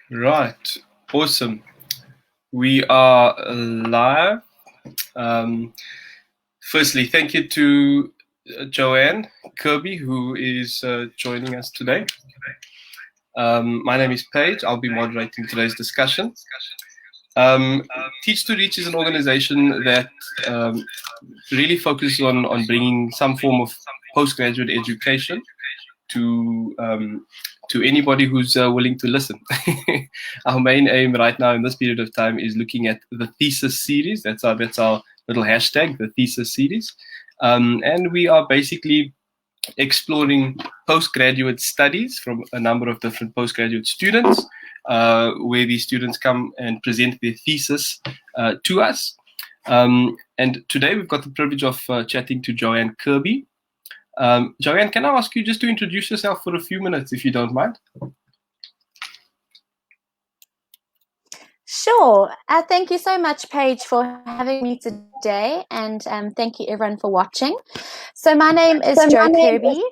Right, awesome. We are live. Firstly, thank you to Joanne Kirby, who is joining us today. My name is Paige. I'll be moderating today's discussion. Teach to Reach is an organization that really focuses on bringing some form of postgraduate education to anybody who's willing to listen. Our main aim right now in this period of time is looking at the thesis series. That's our little hashtag, the thesis series. And we are basically exploring postgraduate studies from a number of different postgraduate students, where these students come and present their thesis to us. And today we've got the privilege of chatting to Joanne Kirby. Joanne, can I ask you just to introduce yourself for a few minutes, if you don't mind? Sure. Thank you so much, Paige, for having me today, and thank you everyone for watching. So my name is Jo Kirby.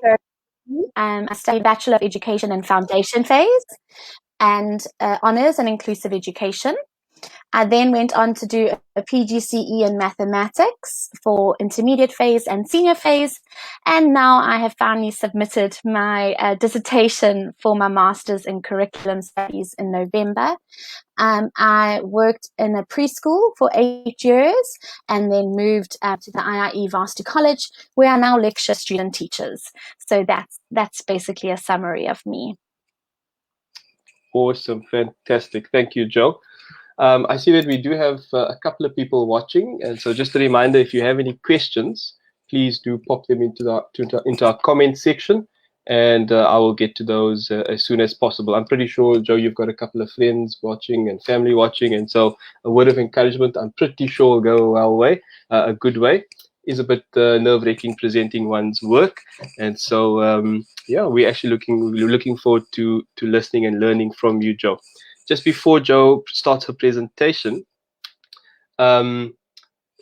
I studied Bachelor of Education in Foundation phase and Honours in Inclusive Education. I then went on to do a PGCE in Mathematics for intermediate phase and senior phase, and now I have finally submitted my dissertation for my Master's in Curriculum Studies in November. I worked in a preschool for 8 years and then moved to the IIE Varsity College, where I now lecture student teachers. So that's basically a summary of me. Awesome, fantastic. Thank you, Jo. I see that we do have a couple of people watching, and so just a reminder, if you have any questions, please do pop them into our comment section, and I will get to those as soon as possible. I'm pretty sure, Jo, you've got a couple of friends watching and family watching, and so a word of encouragement, I'm pretty sure, will go a good way. Is a bit nerve-wracking presenting one's work, and so yeah, we're actually looking forward to listening and learning from you, Jo. Just before Jo starts her presentation,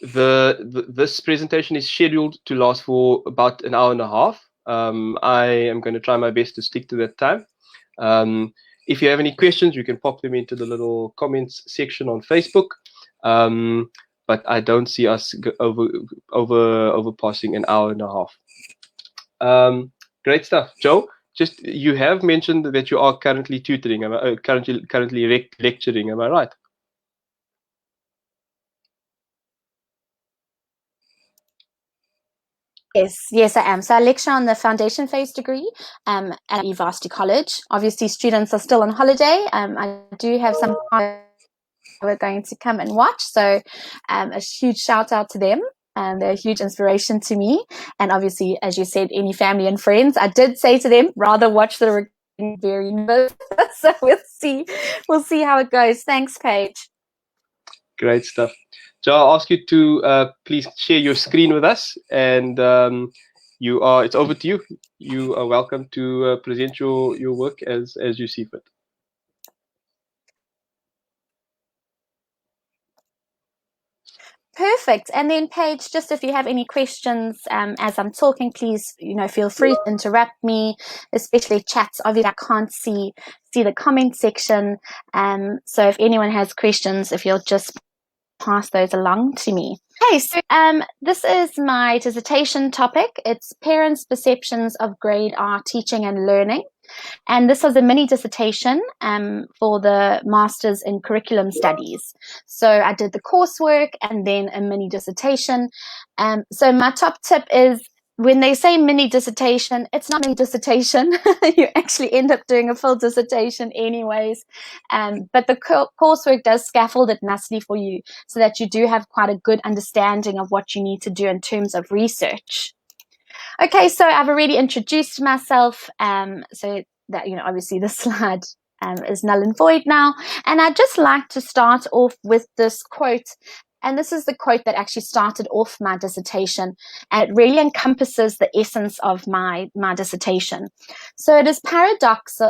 this presentation is scheduled to last for about an hour and a half. I am going to try my best to stick to that time. If you have any questions, you can pop them into the little comments section on Facebook. But I don't see us overpassing an hour and a half. Great stuff, Jo. Just, you have mentioned that you are currently tutoring, currently lecturing, am I right? Yes, I am. So I lecture on the foundation phase degree at Varsity College. Obviously, students are still on holiday. I do have some who are going to come and watch. So a huge shout out to them. They're a huge inspiration to me. And obviously, as you said, any family and friends, I did say to them, rather watch the recording very nervous. So we'll see how it goes. Thanks, Paige. Great stuff. Jo, I'll ask you to please share your screen with us, and it's over to you. You are welcome to present your work as you see fit. Perfect. And then Paige, just if you have any questions as I'm talking, please, feel free to interrupt me, especially chats. Obviously, I can't see the comment section. So if anyone has questions, if you'll just pass those along to me. Okay, so this is my dissertation topic. It's Parents' Perceptions of Grade R Teaching and Learning. And this was a mini dissertation for the Master's in Curriculum Studies. So I did the coursework and then a mini dissertation. So my top tip is, when they say mini dissertation, it's not mini dissertation. You actually end up doing a full dissertation anyways. But the coursework does scaffold it nicely for you so that you do have quite a good understanding of what you need to do in terms of research. Okay, so I've already introduced myself, so that, obviously the slide is null and void now. And I'd just like to start off with this quote. And this is the quote that actually started off my dissertation, and it really encompasses the essence of my dissertation. So it is paradoxical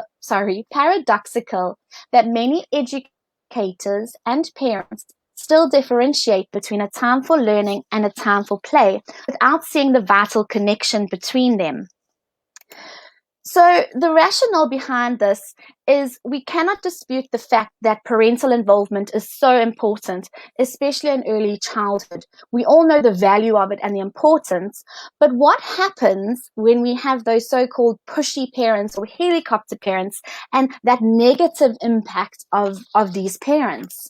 that many educators and parents still differentiate between a time for learning and a time for play without seeing the vital connection between them. So the rationale behind this is we cannot dispute the fact that parental involvement is so important, especially in early childhood. We all know the value of it and the importance, but what happens when we have those so-called pushy parents or helicopter parents and that negative impact of these parents?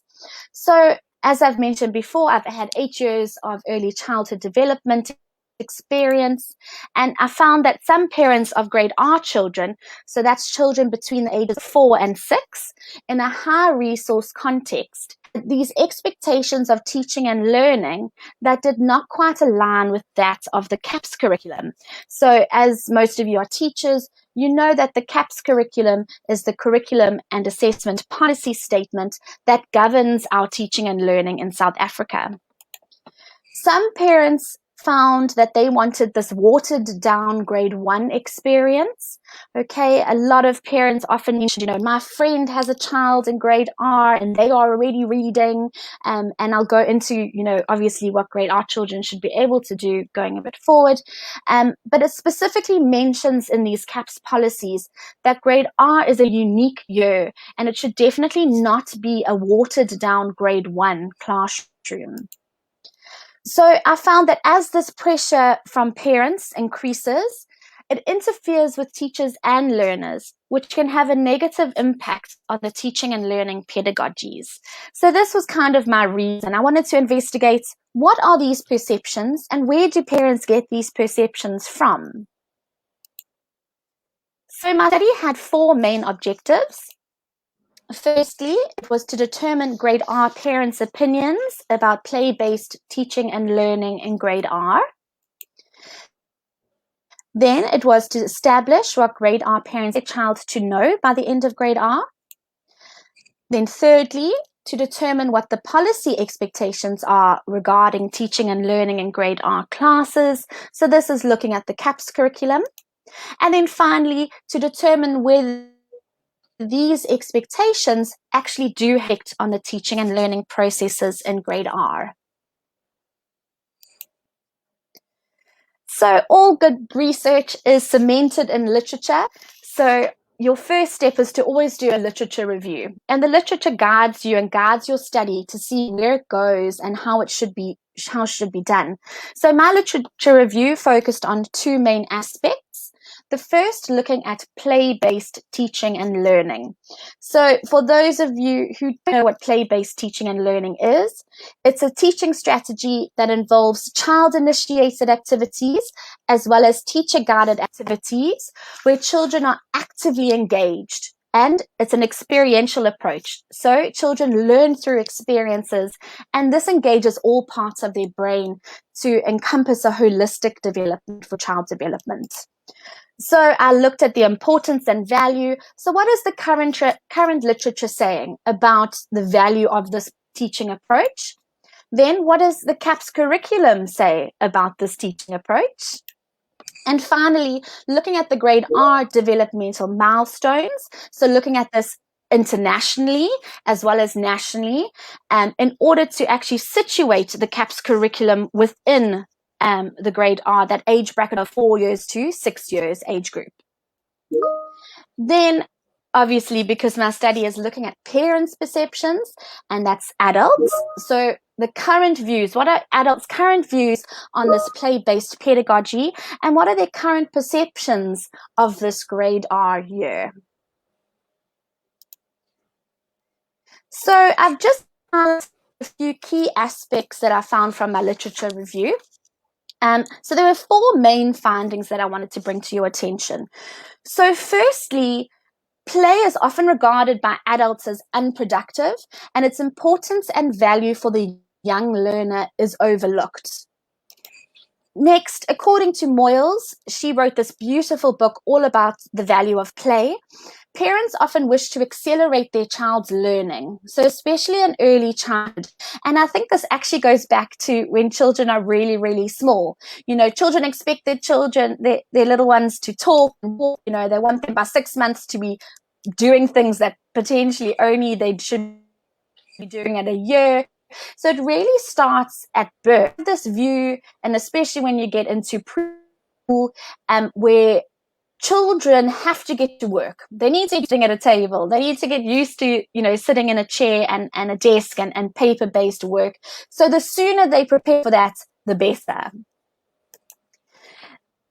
So as I've mentioned before, I've had 8 years of early childhood development experience, and I found that some parents of grade R children, so that's children between the ages of 4 and 6, in a high resource context, these expectations of teaching and learning that did not quite align with that of the CAPS curriculum. So as most of you are teachers, you know that the CAPS curriculum is the curriculum and assessment policy statement that governs our teaching and learning in South Africa. Some parents found that they wanted this watered down grade 1 experience. Okay, a lot of parents often mention, my friend has a child in grade R and they are already reading, and I'll go into, obviously what grade R children should be able to do going a bit forward. But it specifically mentions in these CAPS policies that grade R is a unique year and it should definitely not be a watered down grade 1 classroom. So I found that as this pressure from parents increases, it interferes with teachers and learners, which can have a negative impact on the teaching and learning pedagogies. So this was kind of my reason. I wanted to investigate what are these perceptions and where do parents get these perceptions from? So my study had 4 main objectives. Firstly, it was to determine grade R parents' opinions about play-based teaching and learning in grade R. Then it was to establish what grade R parents want their child to know by the end of grade R. Then thirdly, to determine what the policy expectations are regarding teaching and learning in grade R classes. So this is looking at the CAPS curriculum. And then finally, to determine whether these expectations actually do affect on the teaching and learning processes in grade R. So all good research is cemented in literature. So your first step is to always do a literature review. And the literature guides you and guides your study to see where it goes and how it should be done. So my literature review focused on 2 main aspects. The first, looking at play-based teaching and learning. So for those of you who don't know what play-based teaching and learning is, it's a teaching strategy that involves child-initiated activities as well as teacher-guided activities where children are actively engaged. And it's an experiential approach. So children learn through experiences, and this engages all parts of their brain to encompass a holistic development for child development. So I looked at the importance and value. So what is the current literature saying about the value of this teaching approach? Then what does the CAPS curriculum say about this teaching approach? And finally, looking at the grade R developmental milestones. So looking at this internationally as well as nationally, in order to actually situate the CAPS curriculum within the grade R, that age bracket of 4 years to 6 years age group. Then, obviously, because my study is looking at parents' perceptions, and that's adults, so the current views, what are adults' current views on this play-based pedagogy, and what are their current perceptions of this grade R year? So I've just found a few key aspects that I found from my literature review. So there were 4 main findings that I wanted to bring to your attention. So firstly, play is often regarded by adults as unproductive, and its importance and value for the young learner is overlooked. Next, according to Moyles, she wrote this beautiful book all about the value of play. Parents often wish to accelerate their child's learning, so especially in early childhood. And I think this actually goes back to when children are really, really small. Children expect their little ones to talk and walk. They want them by 6 months to be doing things that potentially only they should be doing at a year. So it really starts at birth. This view, and especially when you get into preschool, where children have to get to work. They need to be sitting at a table. They need to get used to, sitting in a chair and a desk and paper-based work. So the sooner they prepare for that, the better.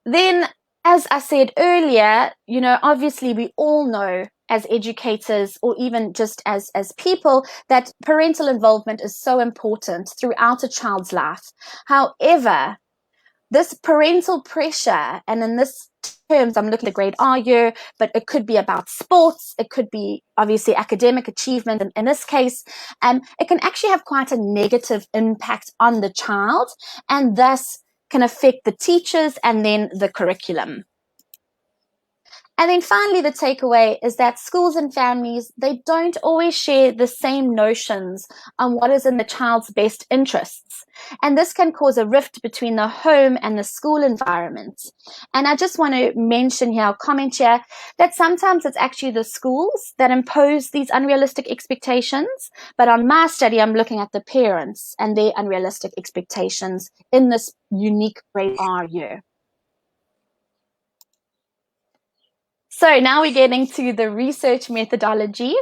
Then, as I said earlier, obviously we all know as educators or even just as people that parental involvement is so important throughout a child's life. However, this parental pressure, and in this terms, I'm looking at grade R year, but it could be about sports, it could be obviously academic achievement. In this case, it can actually have quite a negative impact on the child and thus can affect the teachers and then the curriculum. And then finally, the takeaway is that schools and families, they don't always share the same notions on what is in the child's best interests. And this can cause a rift between the home and the school environment. And I just want to mention here, comment here, that sometimes it's actually the schools that impose these unrealistic expectations. But on my study, I'm looking at the parents and their unrealistic expectations in this unique grade R year. So now we're getting to the research methodology.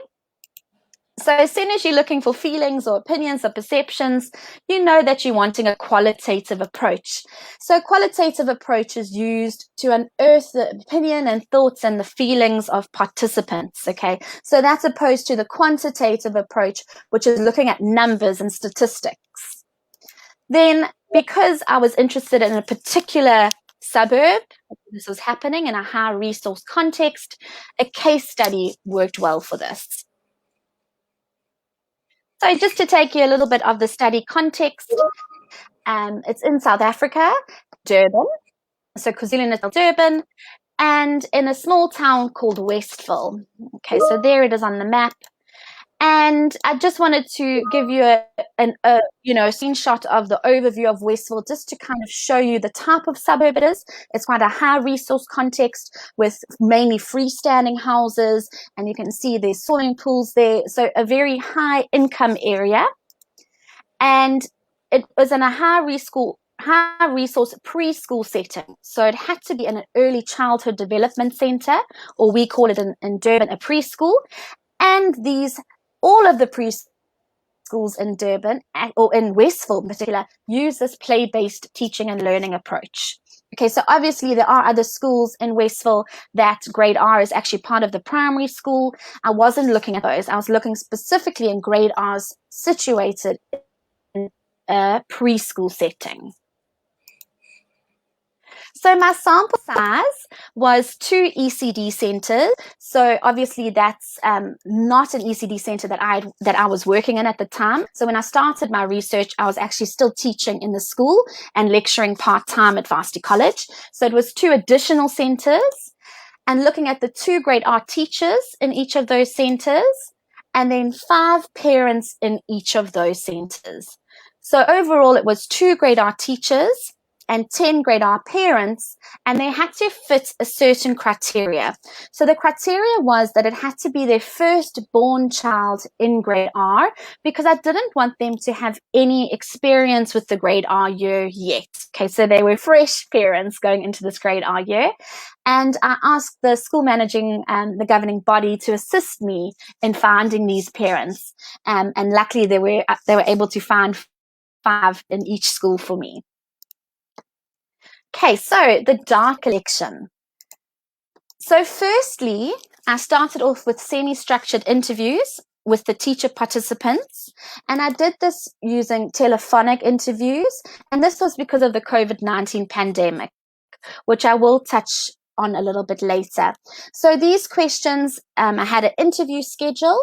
So as soon as you're looking for feelings or opinions or perceptions, you know that you're wanting a qualitative approach. So a qualitative approach is used to unearth the opinion and thoughts and the feelings of participants, okay? So that's opposed to the quantitative approach, which is looking at numbers and statistics. Then, because I was interested in a particular suburb, this was happening in a high resource context, a case study worked well for this. So just to take you a little bit of the study context, it's in South Africa, Durban, so KwaZulu-Natal, Durban, and in a small town called Westville. Okay, so there it is on the map. And I just wanted to give you a screenshot of the overview of Westville, just to kind of show you the type of suburb it is. It's quite a high resource context with mainly freestanding houses, and you can see there's swimming pools there. So a very high income area. And it was in a high resource preschool setting. So it had to be in an early childhood development center, or we call it in Durban a preschool. And all of the preschools in Durban, or in Westville in particular, use this play-based teaching and learning approach. Okay, so obviously there are other schools in Westville that grade R is actually part of the primary school. I wasn't looking at those. I was looking specifically in grade R's situated in a preschool setting. So my sample size was 2 ECD centers. So obviously that's not an ECD center that I was working in at the time. So when I started my research, I was actually still teaching in the school and lecturing part-time at Varsity College. So it was 2 additional centers, and looking at the 2 grade R teachers in each of those centers, and then 5 parents in each of those centers. So overall, it was 2 grade R teachers and 10 grade R parents, and they had to fit a certain criteria. So the criteria was that it had to be their firstborn child in grade R, because I didn't want them to have any experience with the grade R year yet. Okay, so they were fresh parents going into this grade R year. And I asked the school managing and the governing body to assist me in finding these parents. And luckily they were able to find 5 in each school for me. Okay, so the data collection. So firstly, I started off with semi-structured interviews with the teacher participants, and I did this using telephonic interviews, and this was because of the COVID-19 pandemic, which I will touch on a little bit later. So these questions, I had an interview schedule,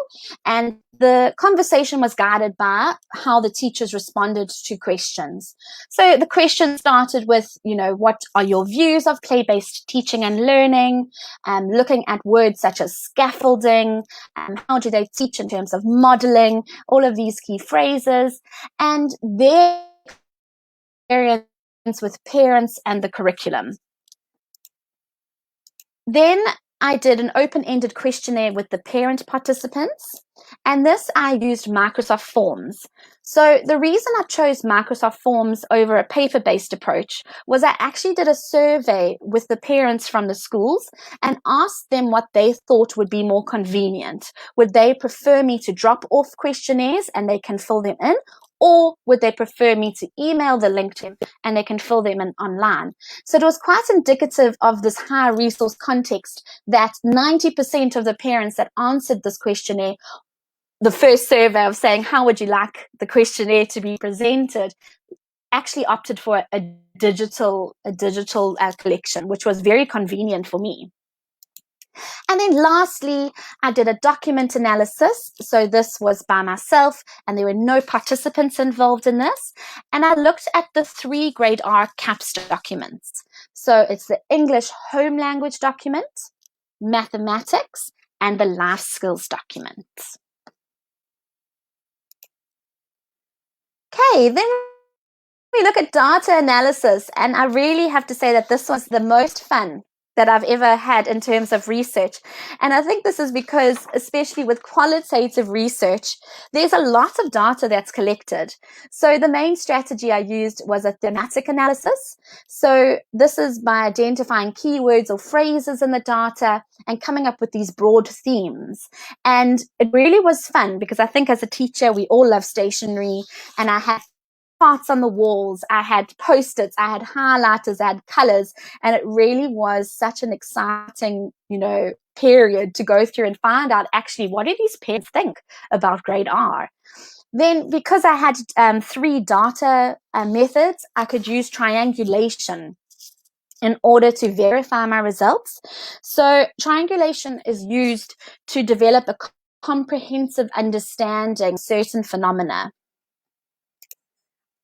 and the conversation was guided by how the teachers responded to questions. So the question started with, what are your views of play-based teaching and learning? Looking at words such as scaffolding, how do they teach in terms of modeling, all of these key phrases, and their experience with parents and the curriculum. Then I did an open-ended questionnaire with the parent participants, and this I used Microsoft Forms. So the reason I chose Microsoft Forms over a paper-based approach was I actually did a survey with the parents from the schools and asked them what they thought would be more convenient. Would they prefer me to drop off questionnaires and they can fill them in, or would they prefer me to email the link to them and they can fill them in online? So it was quite indicative of this high resource context that 90% of the parents that answered this questionnaire, the first survey of saying, how would you like the questionnaire to be presented, actually opted for a digital collection, which was very convenient for me. And then lastly, I did a document analysis. So this was by myself and there were no participants involved in this. And I looked at the 3 grade R CAPS documents. So it's the English home language document, mathematics, and the life skills document. Okay, then we look at data analysis, and I really have to say that this was the most fun that I've ever had in terms of research. And I think this is because, especially with qualitative research, there's a lot of data that's collected. So the main strategy I used was a thematic analysis. So this is by identifying keywords or phrases in the data and coming up with these broad themes. And it really was fun because I think as a teacher, we all love stationery, and I had charts on the walls, I had post-its, I had highlighters, I had colors, and it really was such an exciting, period to go through and find out actually what do these parents think about grade R. Then, because I had 3 data methods, I could use triangulation in order to verify my results. So triangulation is used to develop a comprehensive understanding of certain phenomena.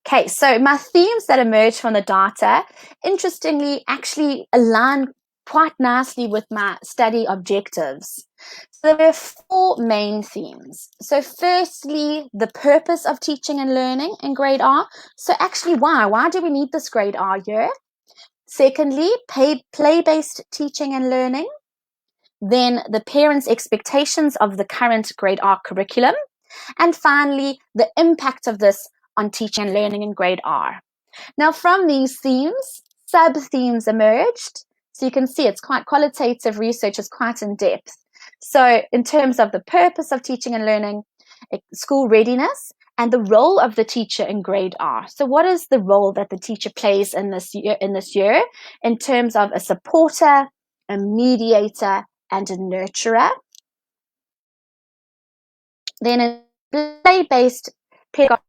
Okay, so my themes that emerged from the data, interestingly, actually align quite nicely with my study objectives. So there were 4 main themes. So firstly, the purpose of teaching and learning in grade R. So actually, why? Why do we need this grade R year? Secondly, play-based teaching and learning. Then the parents' expectations of the current grade R curriculum. And finally, the impact of this on teaching and learning in grade R. Now, from these themes, sub-themes emerged. So you can see it's quite qualitative research, is quite in depth. So in terms of the purpose of teaching and learning, school readiness, and the role of the teacher in grade R. So what is the role that the teacher plays in this year in terms of a supporter, a mediator, and a nurturer? Then in play-based pedagogy,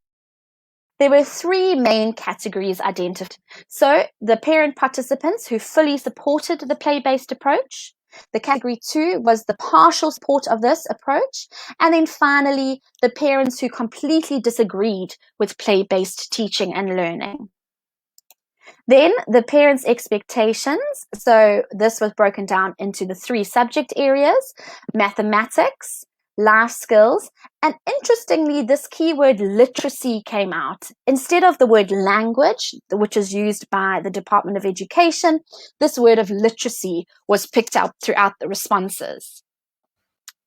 there were 3 main categories identified. So the parent participants who fully supported the play-based approach. The category 2 was the partial support of this approach. And then finally, the parents who completely disagreed with play-based teaching and learning. Then the parents' expectations. So this was broken down into the 3 subject areas: mathematics, life skills, and interestingly, this keyword literacy came out. Instead of the word language, which is used by the Department of Education, this word of literacy was picked up throughout the responses.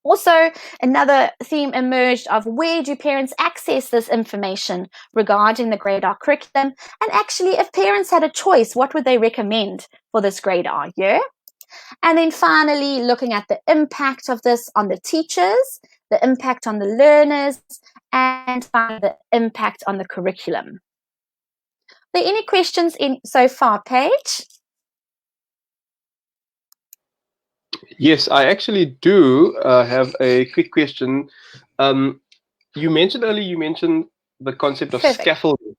Also, another theme emerged of where do parents access this information regarding the grade R curriculum, and actually, if parents had a choice, what would they recommend for this grade R year? And then finally, looking at the impact of this on the teachers, the impact on the learners, and finally, the impact on the curriculum. Are there any questions so far, Paige? Yes, I actually do have a quick question. You mentioned earlier, the concept of Perfect. scaffolding.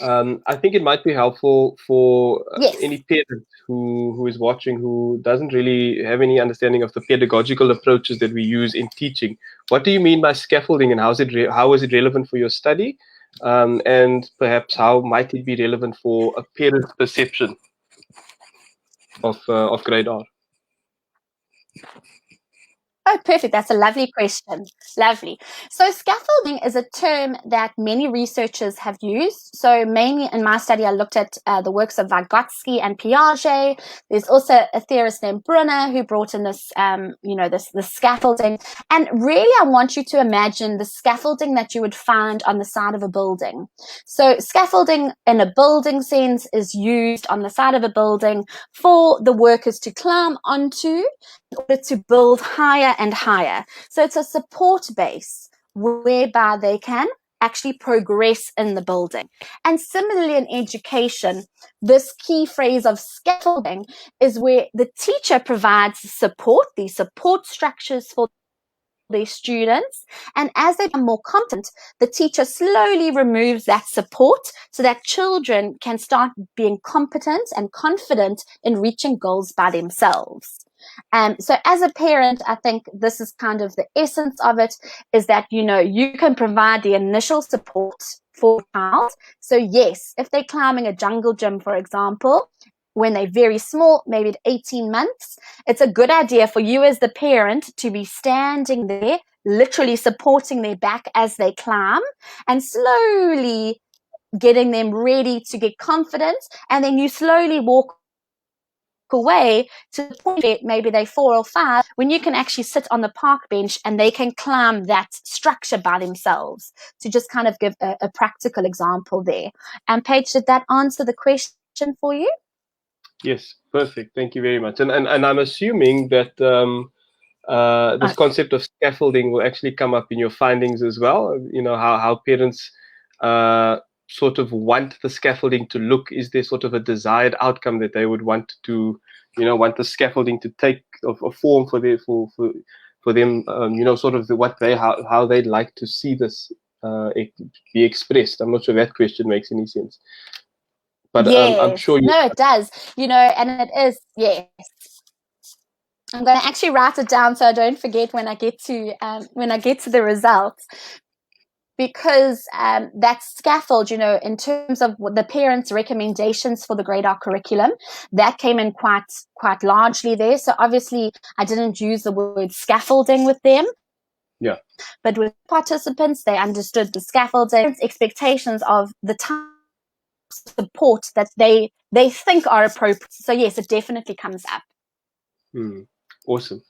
I think it might be helpful for Yes. any parent who is watching who doesn't really have any understanding of the pedagogical approaches that we use in teaching. What do you mean by scaffolding, and how is it relevant for your study? And perhaps how might it be relevant for a parent's perception of grade R? Oh, perfect. That's a lovely question. Lovely. So scaffolding is a term that many researchers have used. So mainly in my study, I looked at the works of Vygotsky and Piaget. There's also a theorist named Brunner who brought in this, this scaffolding. And really, I want you to imagine the scaffolding that you would find on the side of a building. So scaffolding in a building sense is used on the side of a building for the workers to climb onto in order to build higher and higher. So it's a support base whereby they can actually progress in the building. And similarly in education, this key phrase of scaffolding is where the teacher provides support, these support structures for their students. And as they become more competent, the teacher slowly removes that support so that children can start being competent and confident in reaching goals by themselves. So as a parent, I think this is kind of the essence of it, is that, you can provide the initial support for a child. So yes, if they're climbing a jungle gym, for example, when they're very small, maybe at 18 months, it's a good idea for you as the parent to be standing there, literally supporting their back as they climb and slowly getting them ready to get confidence. And then you slowly walk away to the point where maybe they're 4 or 5, when you can actually sit on the park bench and they can climb that structure by themselves, to just kind of give a practical example there. And Paige, did that answer the question for you? Yes, perfect. Thank you very much. And I'm assuming that this concept of scaffolding will actually come up in your findings as well. How parents sort of want the scaffolding to look. Is there sort of a desired outcome that they would want to, want the scaffolding to take a form for them, sort of how they'd like to see this be expressed. I'm not sure that question makes any sense. But yes. I'm sure you. No, it does. And it is, yes. I'm going to actually write it down so I don't forget when I get to the results. Because that scaffold, in terms of the parents' recommendations for the grade R curriculum, that came in quite largely there. So obviously, I didn't use the word scaffolding with them. Yeah. But with participants, they understood the scaffolding, expectations of the type of support that they think are appropriate. So yes, it definitely comes up. Awesome.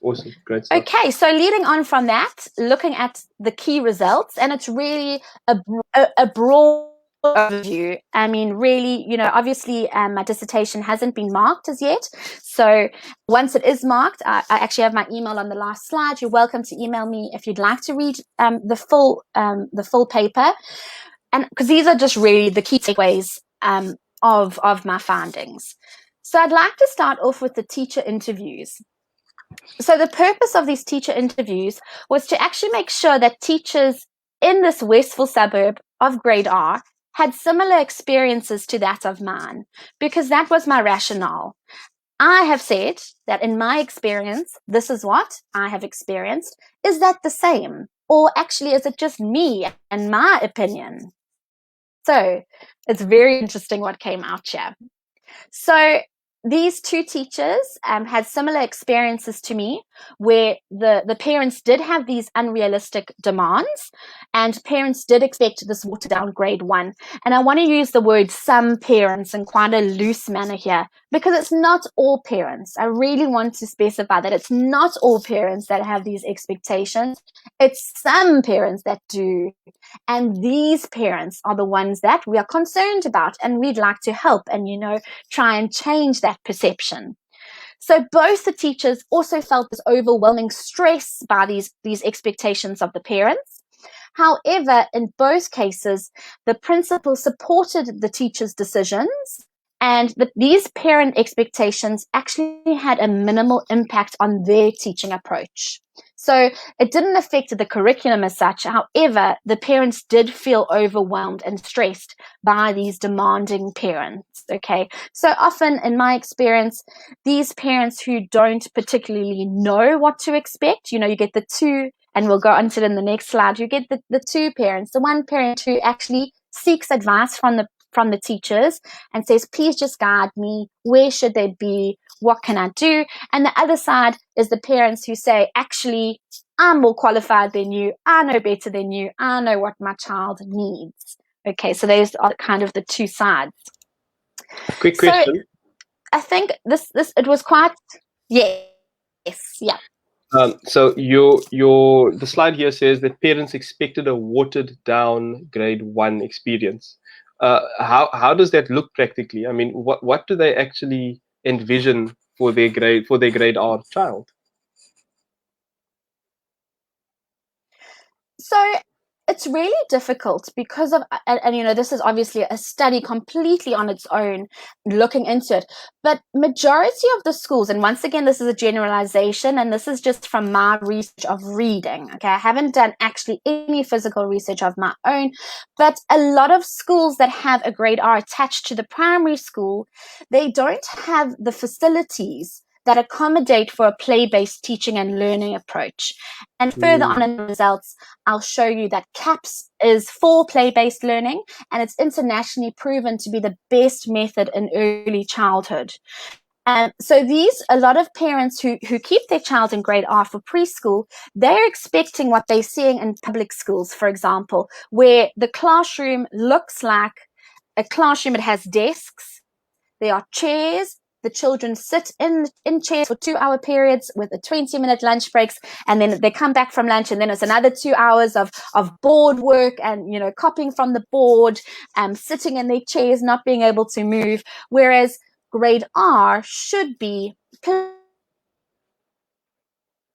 Great stuff. Okay, so leading on from that, looking at the key results, and it's really a broad overview. I mean, really, obviously my dissertation hasn't been marked as yet. So once it is marked, I actually have my email on the last slide. You're welcome to email me if you'd like to read the full paper. And because these are just really the key takeaways of my findings. So I'd like to start off with the teacher interviews. So the purpose of these teacher interviews was to actually make sure that teachers in this Westville suburb of grade R had similar experiences to that of mine, because that was my rationale. I have said that in my experience, this is what I have experienced. Is that the same? Or actually, is it just me and my opinion? So it's very interesting what came out here. So these two teachers had similar experiences to me, where the parents did have these unrealistic demands, and parents did expect this watered down grade 1. And I want to use the word some parents in quite a loose manner here, because it's not all parents. I really want to specify that it's not all parents that have these expectations. It's some parents that do. And these parents are the ones that we are concerned about, and we'd like to help and, try and change that perception. So both the teachers also felt this overwhelming stress by these expectations of the parents. However, in both cases, the principal supported the teachers' decisions, and these parent expectations actually had a minimal impact on their teaching approach. So it didn't affect the curriculum as such. However, the parents did feel overwhelmed and stressed by these demanding parents. Okay. So often in my experience, these parents who don't particularly know what to expect, you get the two, and we'll go on to it in the next slide. You get the two parents, the one parent who actually seeks advice from from the teachers and says, please just guide me. Where should they be? What can I do? And the other side is the parents who say, actually, I'm more qualified than you. I know better than you. I know what my child needs. Okay, so those are kind of the two sides. Quick question. I think this it was quite, yes, yeah. So the slide here says that parents expected a watered down grade 1 experience. How does that look practically? I mean, what do they actually envision for their grade R child? So it's really difficult because of, and you know, this is obviously a study completely on its own, looking into it. But majority of the schools, and once again, this is a generalization, and this is just from my research of reading. Okay, I haven't done actually any physical research of my own, but a lot of schools that have a grade R attached to the primary school, they don't have the facilities that accommodate for a play-based teaching and learning approach. And further on in the results, I'll show you that CAPS is for play-based learning, and it's internationally proven to be the best method in early childhood. So a lot of parents who keep their child in grade R for preschool, they're expecting what they're seeing in public schools, for example, where the classroom looks like a classroom. It has desks, there are chairs, the children sit in chairs for 2-hour periods with a 20-minute lunch breaks, and then they come back from lunch, and then it's another 2 hours of board work and, you know, copying from the board, sitting in their chairs, not being able to move. Whereas grade R should be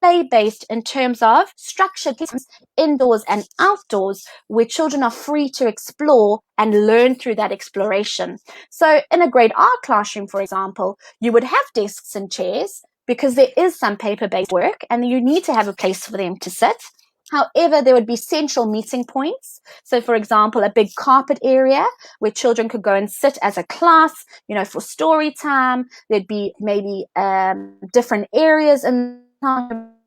play-based in terms of structured lessons indoors and outdoors, where children are free to explore and learn through that exploration. So in a grade R classroom, for example, you would have desks and chairs because there is some paper-based work and you need to have a place for them to sit. However, there would be central meeting points. So, for example, a big carpet area where children could go and sit as a class, you know, for story time. There'd be maybe different areas in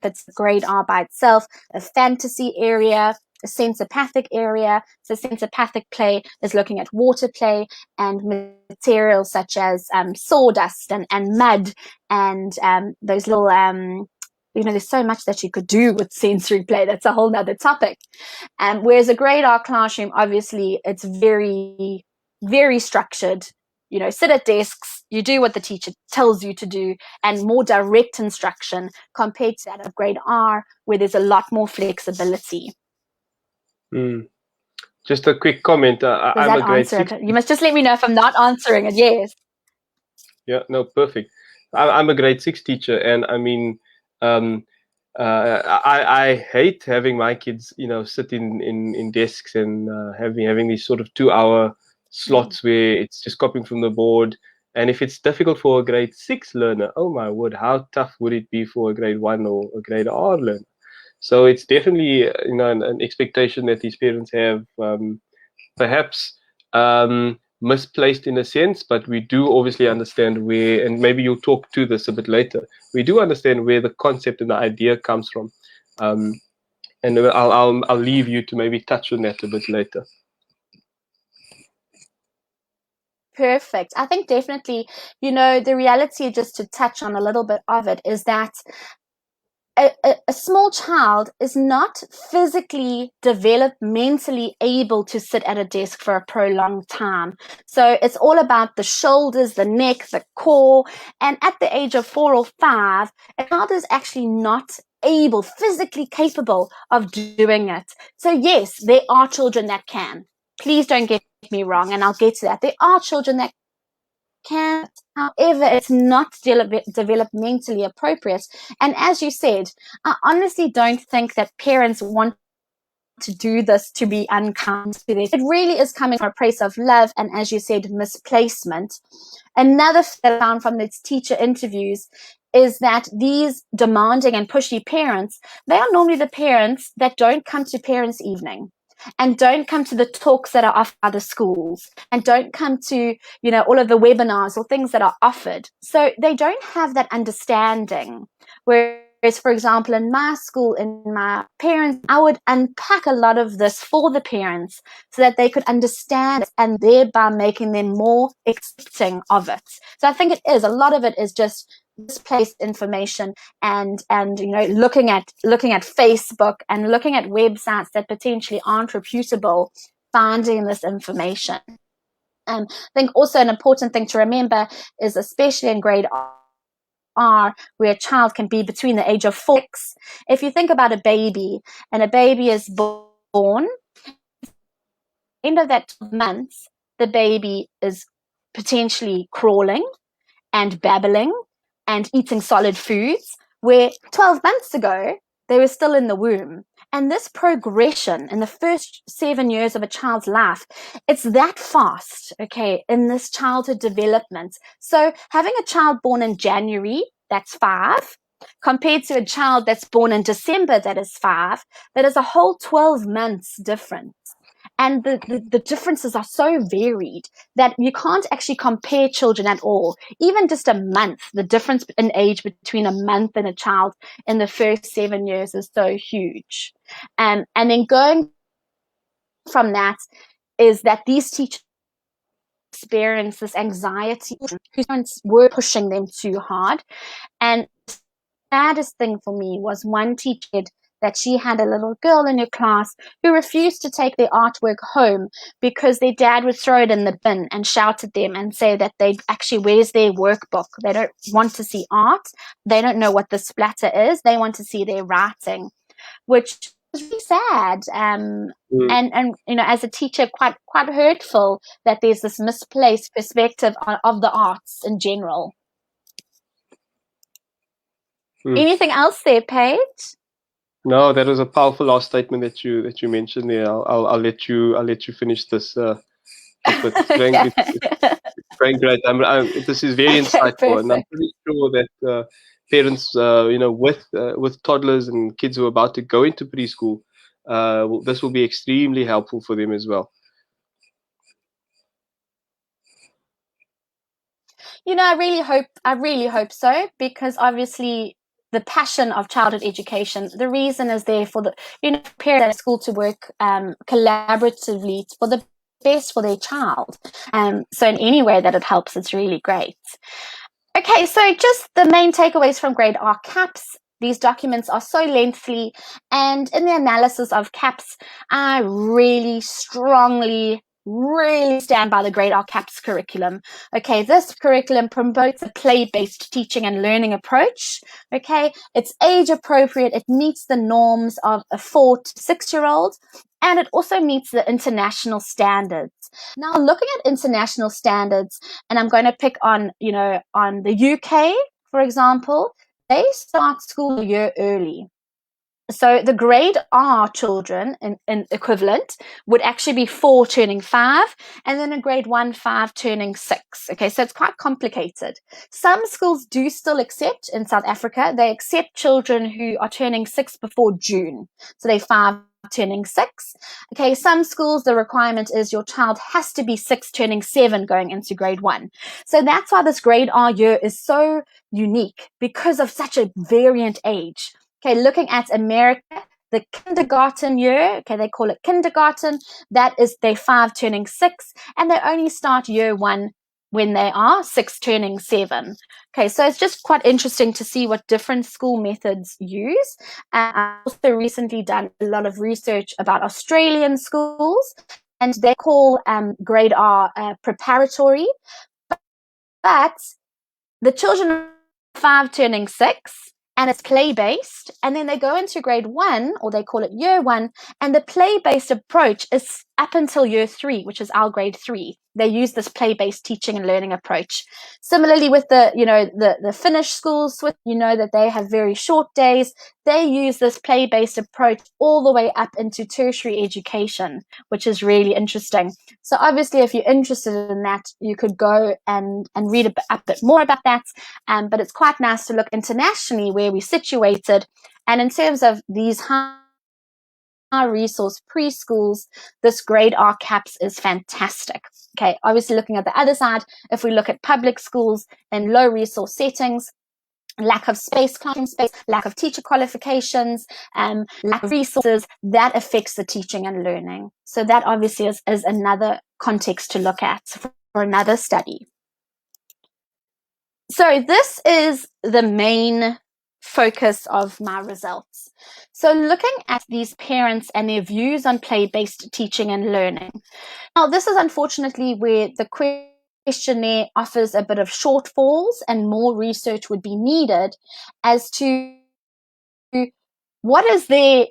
it's grade R by itself, a fantasy area, a sensopathic area. So sensopathic play is looking at water play and materials such as sawdust and mud and those little, you know, there's so much that you could do with sensory play. That's a whole nother topic. Whereas a grade R classroom, obviously, it's very, very structured. You know, sit at desks, you do what the teacher tells you to do, and more direct instruction compared to that of grade R, where there's a lot more flexibility. Just a quick comment. I'm a grade 6. You must just let me know if I'm not answering it. Yes. Yeah, no, perfect. I'm a grade 6 teacher, and I mean, I hate having my kids, you know, sit in desks and having these sort of 2-hour slots where it's just copying from the board. And if it's difficult for a grade 6 learner, oh my word, how tough would it be for a grade 1 or a grade R learner? So it's definitely, you know, an expectation that these parents have, perhaps misplaced in a sense, but we do obviously understand where, and maybe you'll talk to this a bit later, we do understand where the concept and the idea comes from. And I'll leave you to maybe touch on that a bit later. Perfect. I think definitely, you know, the reality, just to touch on a little bit of it, is that a small child is not physically, developmentally able to sit at a desk for a prolonged time. So it's all about the shoulders, the neck, the core. And at the age of 4 or 5, a child is actually not physically capable of doing it. So yes, there are children that can. Please don't get me wrong, and I'll get to that. There are children that can, however, it's not developmentally appropriate. And as you said, I honestly don't think that parents want to do this to be unkind to them. It really is coming from a place of love and, as you said, misplacement. Another thing I found from these teacher interviews is that these demanding and pushy parents, they are normally the parents that don't come to parents' evening and don't come to the talks that are offered by the schools and don't come to, you know, all of the webinars or things that are offered. So they don't have that understanding. Whereas Whereas, for example, in my school, in my parents, I would unpack a lot of this for the parents so that they could understand it, and thereby making them more accepting of it. So I think a lot of it is just misplaced information and looking at Facebook and looking at websites that potentially aren't reputable, finding this information. I think also an important thing to remember is, especially in grade R, where a child can be between the age of 4 and 6. If you think about a baby, and a baby is born, end of that 12 months, the baby is potentially crawling and babbling and eating solid foods, where 12 months ago, they were still in the womb. And this progression in the first 7 years of a child's life, it's that fast, okay, in this childhood development. So having a child born in January, that's 5, compared to a child that's born in December, that is 5, that is a whole 12 months difference. And the differences are so varied that you can't actually compare children at all. Even just a month, the difference in age between a month and a child in the first 7 years is so huge. And then going from that is that these teachers experience this anxiety whose parents were pushing them too hard. And the saddest thing for me was one teacher that she had a little girl in her class who refused to take their artwork home because their dad would throw it in the bin and shout at them and say that where's their workbook? They don't want to see art. They don't know what the splatter is. They want to see their writing, which is really sad. And as a teacher, quite hurtful that there's this misplaced perspective of the arts in general. Anything else there, Paige? No, that was a powerful last statement that you mentioned there. I'll let you finish this. It's going great. This is very insightful, perfect. And I'm pretty sure that parents, with toddlers and kids who are about to go into preschool, this will be extremely helpful for them as well. I really hope so, because obviously the passion of childhood education, the reason is there for the parents at school to work collaboratively for the best for their child. So in any way that it helps, it's really great. Okay, so just the main takeaways from grade R CAPS. These documents are so lengthy, and in the analysis of CAPS, I really strongly stand by the grade R CAPS curriculum. Okay, this curriculum promotes a play-based teaching and learning approach. Okay, it's age appropriate, it meets the norms of a 4 to 6-year-old, and it also meets the international standards. Now, looking at international standards, and I'm going to pick on the UK, for example, they start school a year early. So the grade R children in equivalent would actually be 4 turning 5, and then a grade 1, 5 turning 6. Okay, so it's quite complicated. Some schools do still accept, in South Africa, they accept children who are turning 6 before June. So they're 5 turning 6. Okay, some schools, the requirement is your child has to be 6 turning 7 going into grade 1. So that's why this grade R year is so unique, because of such a variant age. Okay, looking at America, the kindergarten year, okay, they call it kindergarten, that is they 5 turning 6, and they only start year 1 when they are 6 turning 7. Okay, so it's just quite interesting to see what different school methods use. I've also recently done a lot of research about Australian schools, and they call grade R preparatory, but the children are 5 turning 6, and it's play-based, and then they go into grade 1, or they call it year 1, and the play-based approach is up until year 3, which is our grade 3. They use this play-based teaching and learning approach. Similarly with the Finnish schools, that they have very short days, they use this play-based approach all the way up into tertiary education, which is really interesting. So obviously, if you're interested in that, you could go and read a bit more about that. But it's quite nice to look internationally where we're situated. And in terms of these high resource preschools, this grade R CAPS is fantastic. Okay, obviously looking at the other side, if we look at public schools in low resource settings, lack of space, classroom space, lack of teacher qualifications, lack of resources, that affects the teaching and learning. So that obviously is another context to look at for another study. So this is the main focus of my results. So looking at these parents and their views on play-based teaching and learning. Now, this is unfortunately where the questionnaire offers a bit of shortfalls and more research would be needed as to what is their,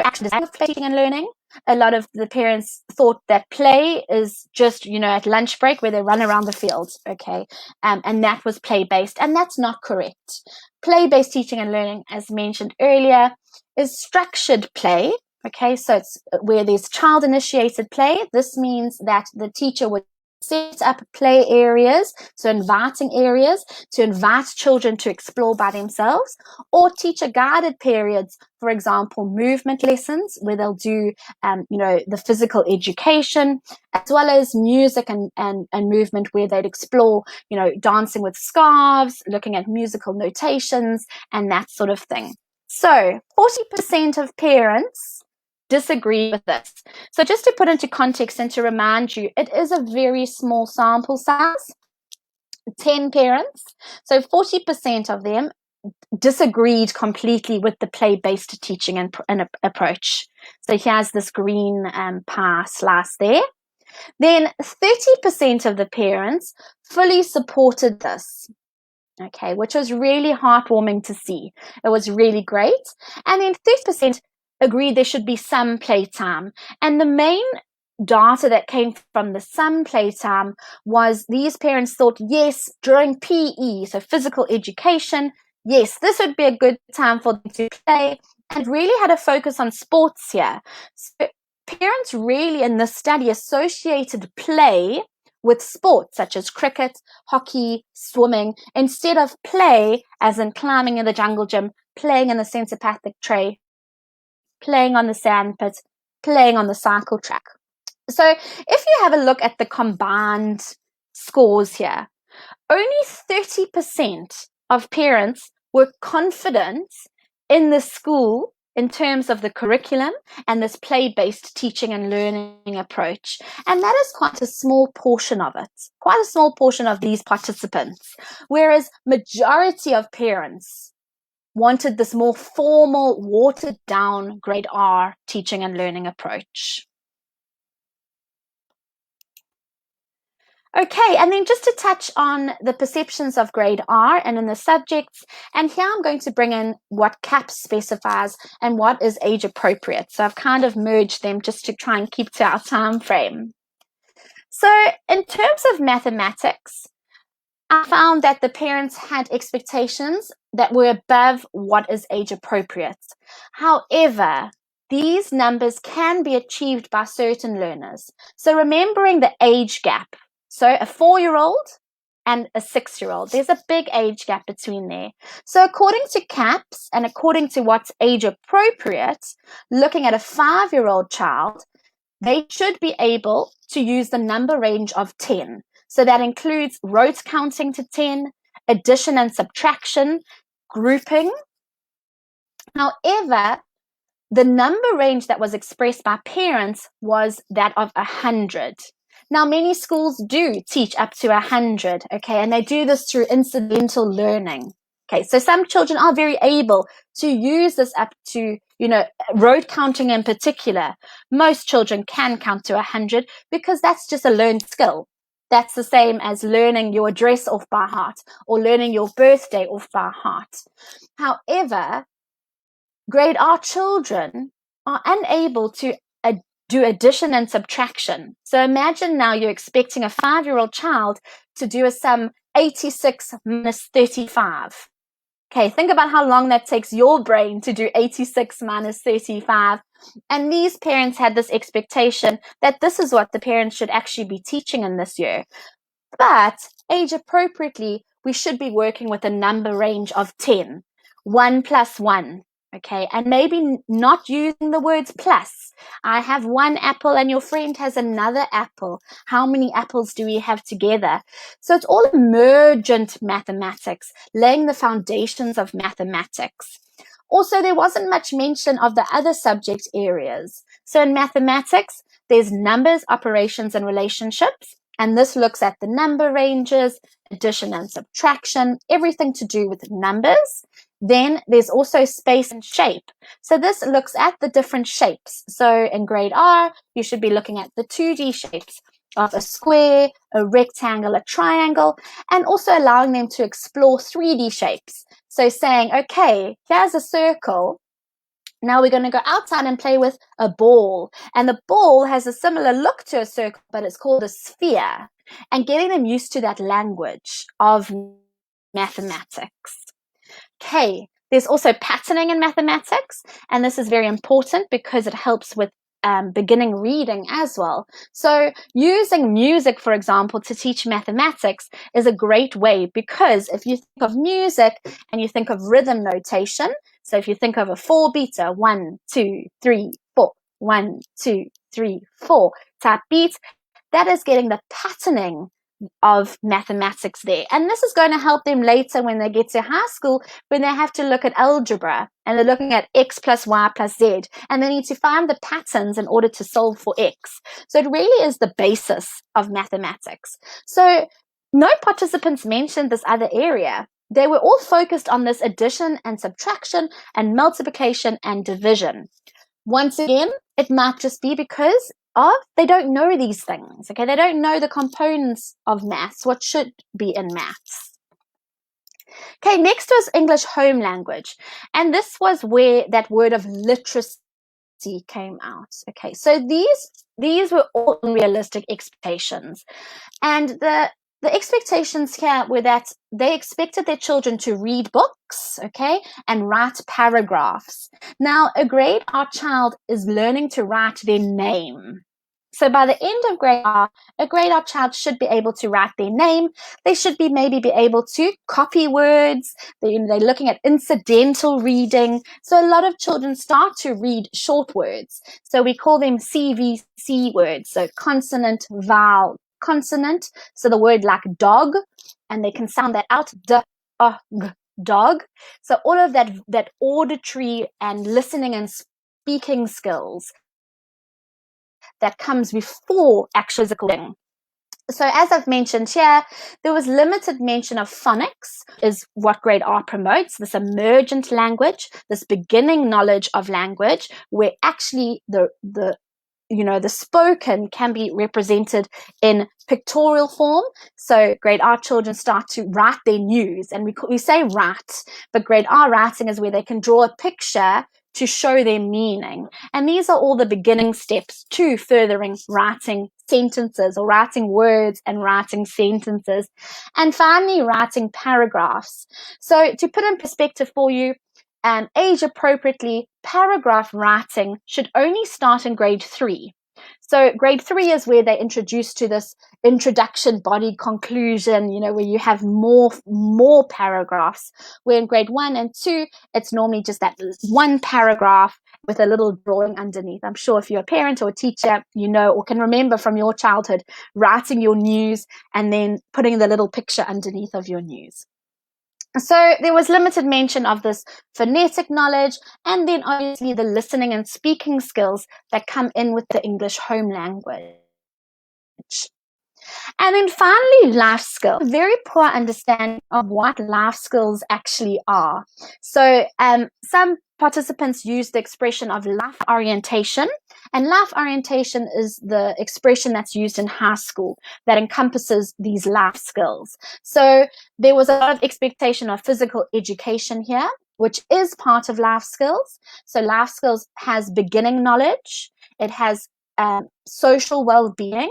actual design of play teaching and learning. A lot of the parents thought that play is just, at lunch break where they run around the field, okay? And that was play-based, and that's not correct. Play-based teaching and learning, as mentioned earlier, is structured play, okay? So it's where there's child-initiated play. This means that the teacher would set up play areas, so inviting areas to invite children to explore by themselves, or teacher-guided periods, for example, movement lessons, where they'll do, the physical education, as well as music and movement, where they'd explore, dancing with scarves, looking at musical notations, and that sort of thing. So 40% of parents disagree with this. So just to put into context and to remind you, it is a very small sample size, 10 parents. So 40% of them disagreed completely with the play-based teaching and approach. So here's this green pie slice there. Then 30% of the parents fully supported this, okay, which was really heartwarming to see. It was really great. And then 30% agreed there should be some playtime. And the main data that came from the some playtime was these parents thought, yes, during PE, so physical education, yes, this would be a good time for them to play, and really had a focus on sports here. So parents really in this study associated play with sports such as cricket, hockey, swimming, instead of play as in climbing in the jungle gym, playing in the centipathic tray, playing on the sandpit, playing on the cycle track. So if you have a look at the combined scores here, only 30% of parents were confident in the school in terms of the curriculum and this play-based teaching and learning approach. And that is quite a small portion of it, quite a small portion of these participants, whereas majority of parents wanted this more formal, watered-down grade R teaching and learning approach. Okay, and then just to touch on the perceptions of grade R and in the subjects, and here I'm going to bring in what CAP specifies and what is age appropriate. So I've kind of merged them just to try and keep to our time frame. So in terms of mathematics, I found that the parents had expectations that were above what is age appropriate. However, these numbers can be achieved by certain learners. So remembering the age gap, so a 4-year-old and a 6-year-old, there's a big age gap between there. So according to CAPS and according to what's age appropriate, looking at a 5-year-old child, they should be able to use the number range of 10. So that includes rote counting to 10, addition and subtraction, grouping. However, the number range that was expressed by parents was that of 100. Now, many schools do teach up to 100, okay, and they do this through incidental learning. Okay, so some children are very able to use this up to, rote counting in particular. Most children can count to 100 because that's just a learned skill. That's the same as learning your address off by heart or learning your birthday off by heart. However, grade R children are unable to do addition and subtraction. So imagine now you're expecting a 5-year-old child to do a sum 86 minus 35. Okay, think about how long that takes your brain to do 86 minus 35. And these parents had this expectation that this is what the parents should actually be teaching in this year. But age appropriately, we should be working with a number range of 10. 1 plus 1. Okay, and maybe not using the words plus. I have one apple and your friend has another apple. How many apples do we have together? So it's all emergent mathematics, laying the foundations of mathematics. Also, there wasn't much mention of the other subject areas. So in mathematics, there's numbers, operations, and relationships. And this looks at the number ranges, addition and subtraction, everything to do with numbers. Then there's also space and shape. So this looks at the different shapes. So in grade R, you should be looking at the 2D shapes of a square, a rectangle, a triangle, and also allowing them to explore 3D shapes. So saying, okay, here's a circle. Now we're going to go outside and play with a ball. And the ball has a similar look to a circle, but it's called a sphere. And getting them used to that language of mathematics. Okay, there's also patterning in mathematics, and this is very important because it helps with beginning reading as well. So using music, for example, to teach mathematics is a great way, because if you think of music and you think of rhythm notation, so if you think of a 4-beater, 1, 2, 3, 4, 1, 2, 3, 4 type beat, that is getting the patterning of mathematics there. And this is going to help them later when they get to high school, when they have to look at algebra and they're looking at x plus y plus z, and they need to find the patterns in order to solve for x. So it really is the basis of mathematics. So no participants mentioned this other area. They were all focused on this addition and subtraction and multiplication and division. Once again, it might just be because they don't know these things. Okay, they don't know the components of maths, what should be in maths. Okay, next was English home language, and this was where that word of literacy came out. Okay, so these were all unrealistic expectations, and the expectations here were that they expected their children to read books, okay, and write paragraphs. Now, a grade R child is learning to write their name. So by the end of grade R, a grade R child should be able to write their name. They should be able to copy words. They're looking at incidental reading. So a lot of children start to read short words. So we call them CVC words. So consonant, vowel, consonant. So the word like dog, and they can sound that out, dog. So all of that auditory and listening and speaking skills that comes before actual physical learning. So as I've mentioned here, there was limited mention of phonics, is what grade R promotes, this emergent language, this beginning knowledge of language, where actually the spoken can be represented in pictorial form. So grade R children start to write their news, and we say write, but grade R writing is where they can draw a picture to show their meaning. And these are all the beginning steps to furthering writing sentences, or writing words and writing sentences. And finally, writing paragraphs. So to put in perspective for you, age appropriately, paragraph writing should only start in grade 3. So grade 3 is where they're introduced to this introduction, body, conclusion, where you have more paragraphs. Where in grade 1 and 2, it's normally just that one paragraph with a little drawing underneath. I'm sure if you're a parent or a teacher, or can remember from your childhood, writing your news and then putting the little picture underneath of your news. So there was limited mention of this phonetic knowledge, and then obviously the listening and speaking skills that come in with the English home language. And then finally, life skills. Very poor understanding of what life skills actually are. So some participants use the expression of life orientation, and life orientation is the expression that's used in high school that encompasses these life skills. So there was a lot of expectation of physical education here, which is part of life skills. So life skills has beginning knowledge, it has social well-being,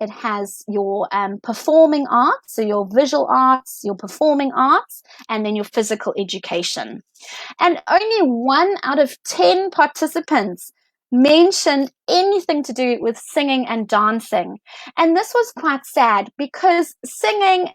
it has your performing arts, so your visual arts, your performing arts, and then your physical education. And only 1 out of 10 participants mentioned anything to do with singing and dancing. And this was quite sad, because singing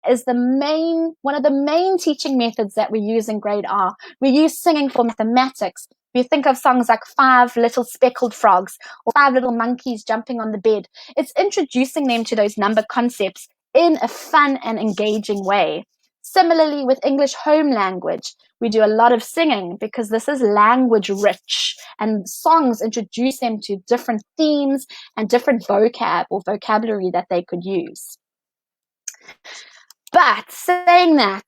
is one of the main teaching methods that we use in grade R. We use singing for mathematics. You think of songs like Five Little Speckled Frogs or Five Little Monkeys Jumping on the Bed. It's introducing them to those number concepts in a fun and engaging way. Similarly, with English home language, we do a lot of singing because this is language rich, and songs introduce them to different themes and different vocabulary that they could use. But saying that,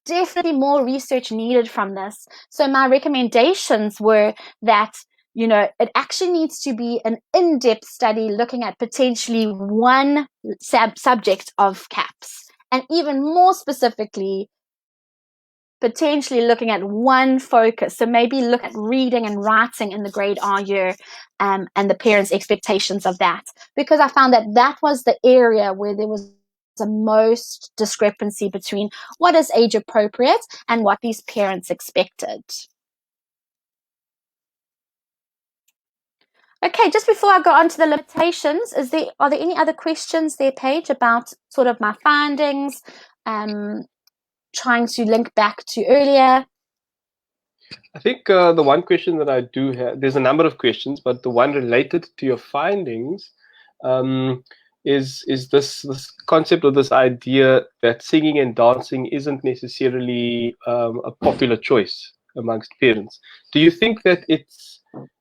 definitely more research needed from this. So my recommendations were that, it actually needs to be an in-depth study looking at potentially one subject of CAPS, and even more specifically, potentially looking at one focus. So maybe look at reading and writing in the grade R year, and the parents' expectations of that, because I found that was the area where there was the most discrepancy between what is age appropriate and what these parents expected. Okay, just before I go on to the limitations, are there any other questions there, Paige, about sort of my findings, trying to link back to earlier? I think the one question that I do have, there's a number of questions, but the one related to your findings is this concept or this idea that singing and dancing isn't necessarily a popular choice amongst parents. Do you think that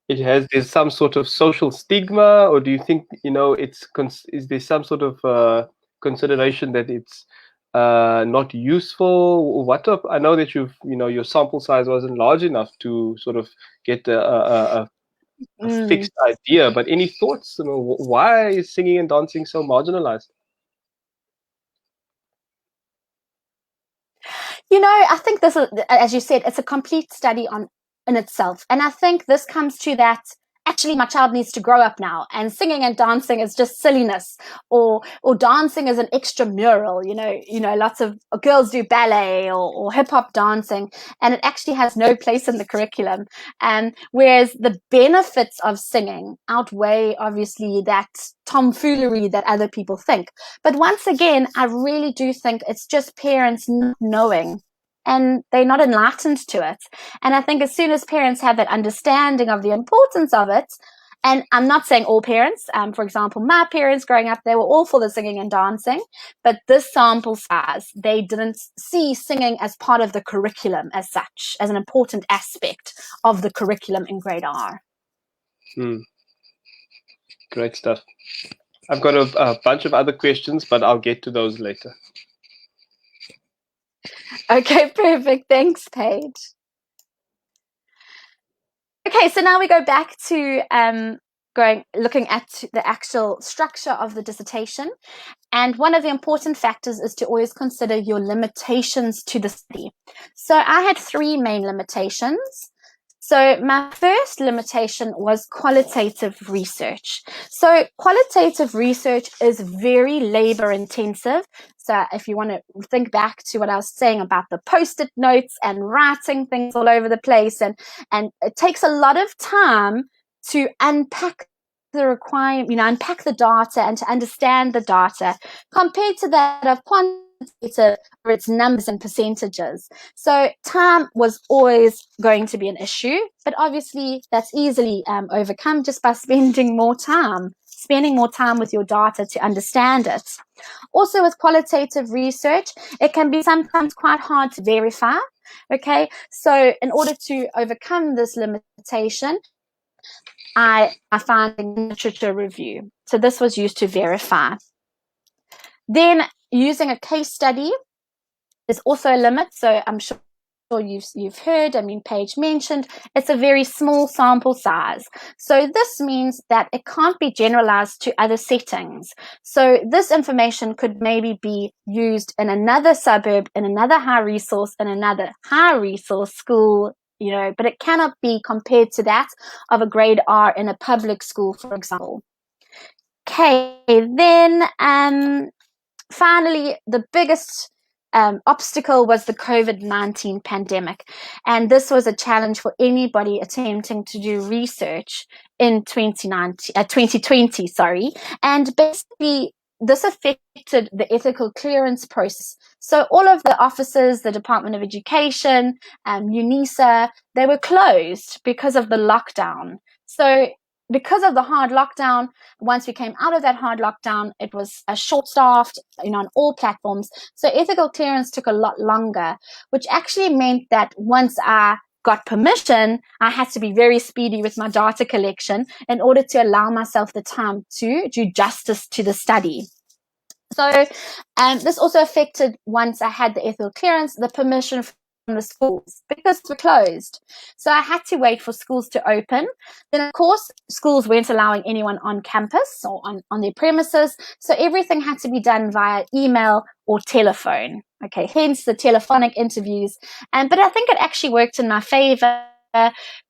there's some sort of social stigma, or do you think is there some sort of consideration that it's not useful? I know that your sample size wasn't large enough to sort of get a fixed idea, but any thoughts? Why is singing and dancing so marginalized? I think this is, as you said, it's a complete study in itself. And I think this comes to that, actually, my child needs to grow up now, and singing and dancing is just silliness, or dancing is an extramural. Lots of girls do ballet or hip hop dancing, and it actually has no place in the curriculum. Whereas the benefits of singing outweigh, obviously, that tomfoolery that other people think. But once again, I really do think it's just parents not knowing, and they're not enlightened to it. And I think as soon as parents have that understanding of the importance of it, and I'm not saying all parents, for example, my parents growing up, they were all for the singing and dancing, but this sample size, they didn't see singing as part of the curriculum as such, as an important aspect of the curriculum in grade R. Great stuff. I've got a bunch of other questions, but I'll get to those later. Okay, perfect. Thanks, Paige. Okay, so now we go back to looking at the actual structure of the dissertation. And one of the important factors is to always consider your limitations to the study. So I had 3 main limitations. So my first limitation was qualitative research. So qualitative research is very labor intensive. So if you want to think back to what I was saying about the post-it notes and writing things all over the place, and it takes a lot of time to unpack unpack the data and to understand the data, compared to that of quantitative, where it's numbers and percentages. So time was always going to be an issue, but obviously that's easily overcome just by spending more time with your data to understand it. Also, with qualitative research, it can be sometimes quite hard to verify. Okay, so in order to overcome this limitation, I found a literature review. So this was used to verify. Then using a case study is also a limit. So I'm sure you've heard, Paige mentioned, it's a very small sample size. So this means that it can't be generalized to other settings. So this information could maybe be used in another suburb, in another high resource, in another high resource school, but it cannot be compared to that of a grade R in a public school, for example. Okay, then finally, the biggest obstacle was the COVID-19 pandemic. And this was a challenge for anybody attempting to do research in 2020. And basically, this affected the ethical clearance process. So all of the offices, the Department of Education, UNISA, they were closed because of the lockdown. So because of the hard lockdown, once we came out of that hard lockdown, it was short-staffed, on all platforms. So ethical clearance took a lot longer, which actually meant that once I got permission, I had to be very speedy with my data collection in order to allow myself the time to do justice to the study. So this also affected, once I had the ethical clearance, the permission from the schools, because we're closed. So I had to wait for schools to open. Then, of course, schools weren't allowing anyone on campus or on their premises. So everything had to be done via email or telephone. Okay, hence the telephonic interviews. But I think it actually worked in my favor,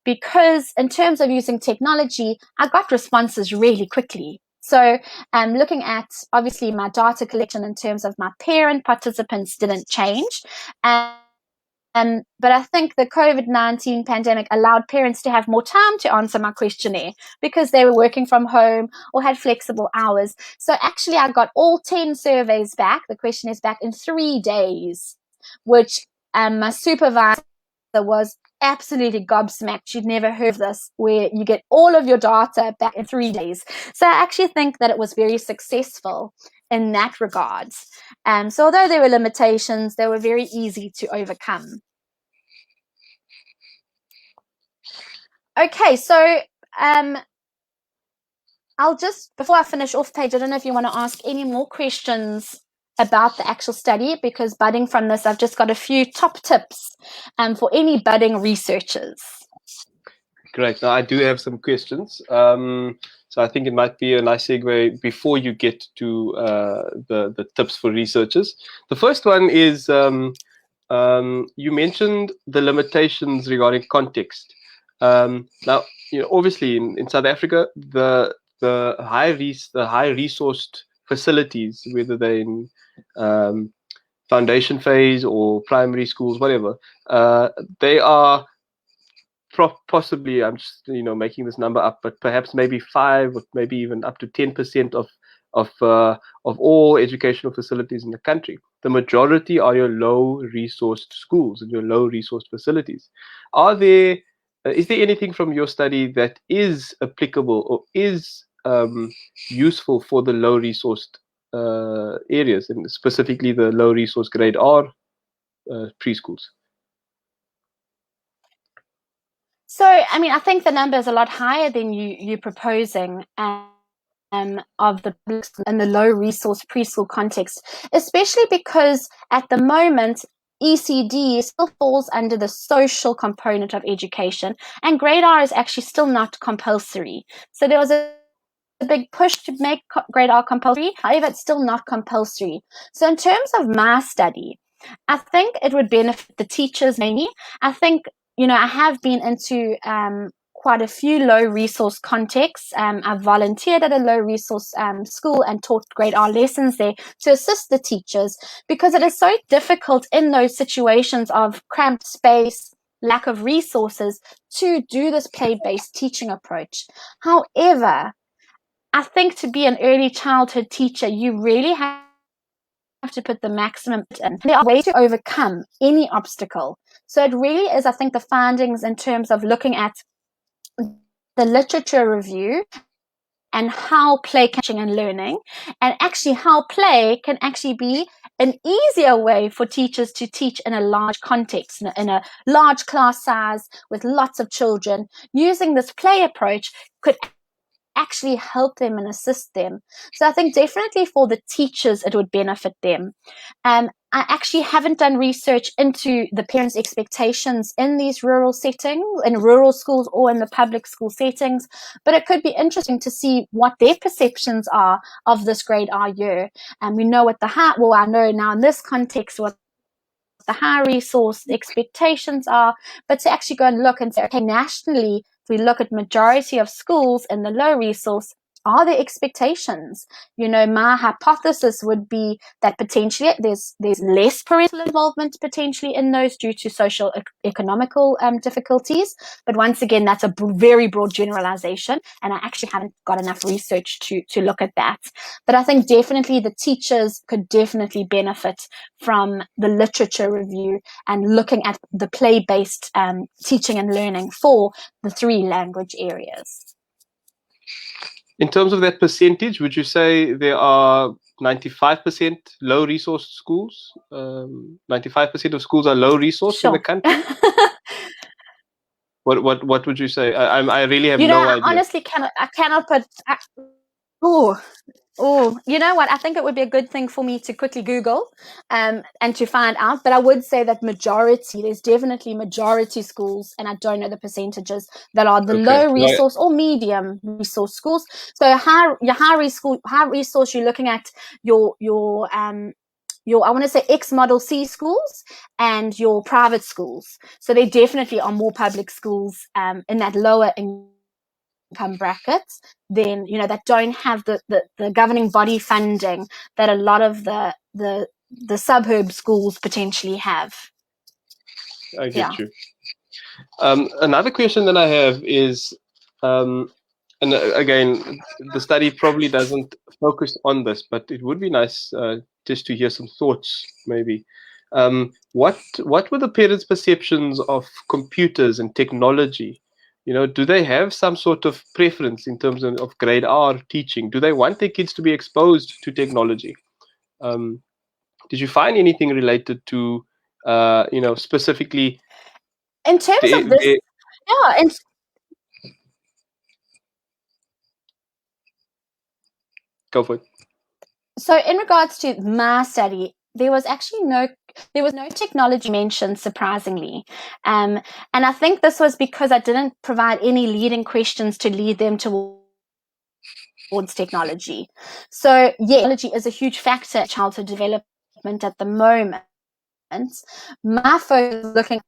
because in terms of using technology, I got responses really quickly. So looking at, obviously, my data collection in terms of my parent participants didn't change. But I think the COVID-19 pandemic allowed parents to have more time to answer my questionnaire because they were working from home or had flexible hours. So actually, I got all 10 surveys back, the questionnaires back, in 3 days, which my supervisor was absolutely gobsmacked. You'd never heard of this, where you get all of your data back in 3 days. So I actually think that it was very successful in that regards. So although there were limitations, they were very easy to overcome. Okay, so I'll just, before I finish off, Paige, I don't know if you want to ask any more questions about the actual study, because budding from this, I've just got a few top tips for any budding researchers. Great. Now I do have some questions. So I think it might be a nice segue before you get to the tips for researchers. The first one is you mentioned the limitations regarding context. Now, obviously in South Africa, the high resourced facilities, whether they're in foundation phase or primary schools, whatever, they are possibly, I'm just making this number up, but perhaps maybe 5 or maybe even up to 10% of all educational facilities in the country. The majority are your low resourced schools and your low resourced facilities. Is there anything from your study that is applicable or is useful for the low resourced areas, and specifically the low resource grade R preschools? So, I mean, I think the number is a lot higher than you're proposing of the in the low resource preschool context, especially because at the moment, ECD still falls under the social component of education, and grade R is actually still not compulsory. So there was a big push to make grade R compulsory. However, it's still not compulsory. So in terms of my study, I think it would benefit the teachers mainly. I think, I have been into quite a few low resource contexts. I've volunteered at a low resource school and taught grade R lessons there to assist the teachers, because it is so difficult in those situations of cramped space, lack of resources, to do this play-based teaching approach. However, I think to be an early childhood teacher, you really have to put the maximum in. There are ways to overcome any obstacle. So it really is, I think, the findings in terms of looking at the literature review and how play catching and learning, and actually how play can actually be an easier way for teachers to teach in a large context, in a large class size with lots of children. Using this play approach could actually help them and assist them. So I think definitely for the teachers, it would benefit them. I actually haven't done research into the parents' expectations in these rural settings, in rural schools or in the public school settings, but it could be interesting to see what their perceptions are of this grade R year. And we know what I know now in this context what the high resource expectations are, but to actually go and look and say, okay, nationally, if we look at majority of schools in the low resource, are there expectations? My hypothesis would be that potentially there's less parental involvement potentially in those due to social economical difficulties. But once again, that's a very broad generalization, and I actually haven't got enough research to look at that. But I think definitely the teachers could definitely benefit from the literature review and looking at the play-based teaching and learning for the 3 language areas. In terms of that percentage, would you say there are 95% low resource schools? 95% of schools are low resource in the country? What would you say? I really have no idea. I honestly cannot put. You know what? I think it would be a good thing for me to quickly Google and to find out. But I would say that there's definitely majority schools, and I don't know the percentages, that are the low resource or medium resource schools. So high resource, you're looking at your I want to say X model C schools and your private schools. So there definitely are more public schools in that lower income brackets, then that don't have the governing body funding that a lot of the suburb schools potentially have. I get you. Another question that I have is, and again, the study probably doesn't focus on this, but it would be nice just to hear some thoughts, maybe. What were the parents' perceptions of computers and technology? Do they have some sort of preference in terms of grade R teaching? Do they want their kids to be exposed to technology? Did you find anything related to, specifically in terms of this? Go for it. So in regards to my study, there was no technology mentioned, surprisingly. And I think this was because I didn't provide any leading questions to lead them towards technology. So technology is a huge factor in childhood development at the moment. My focus is looking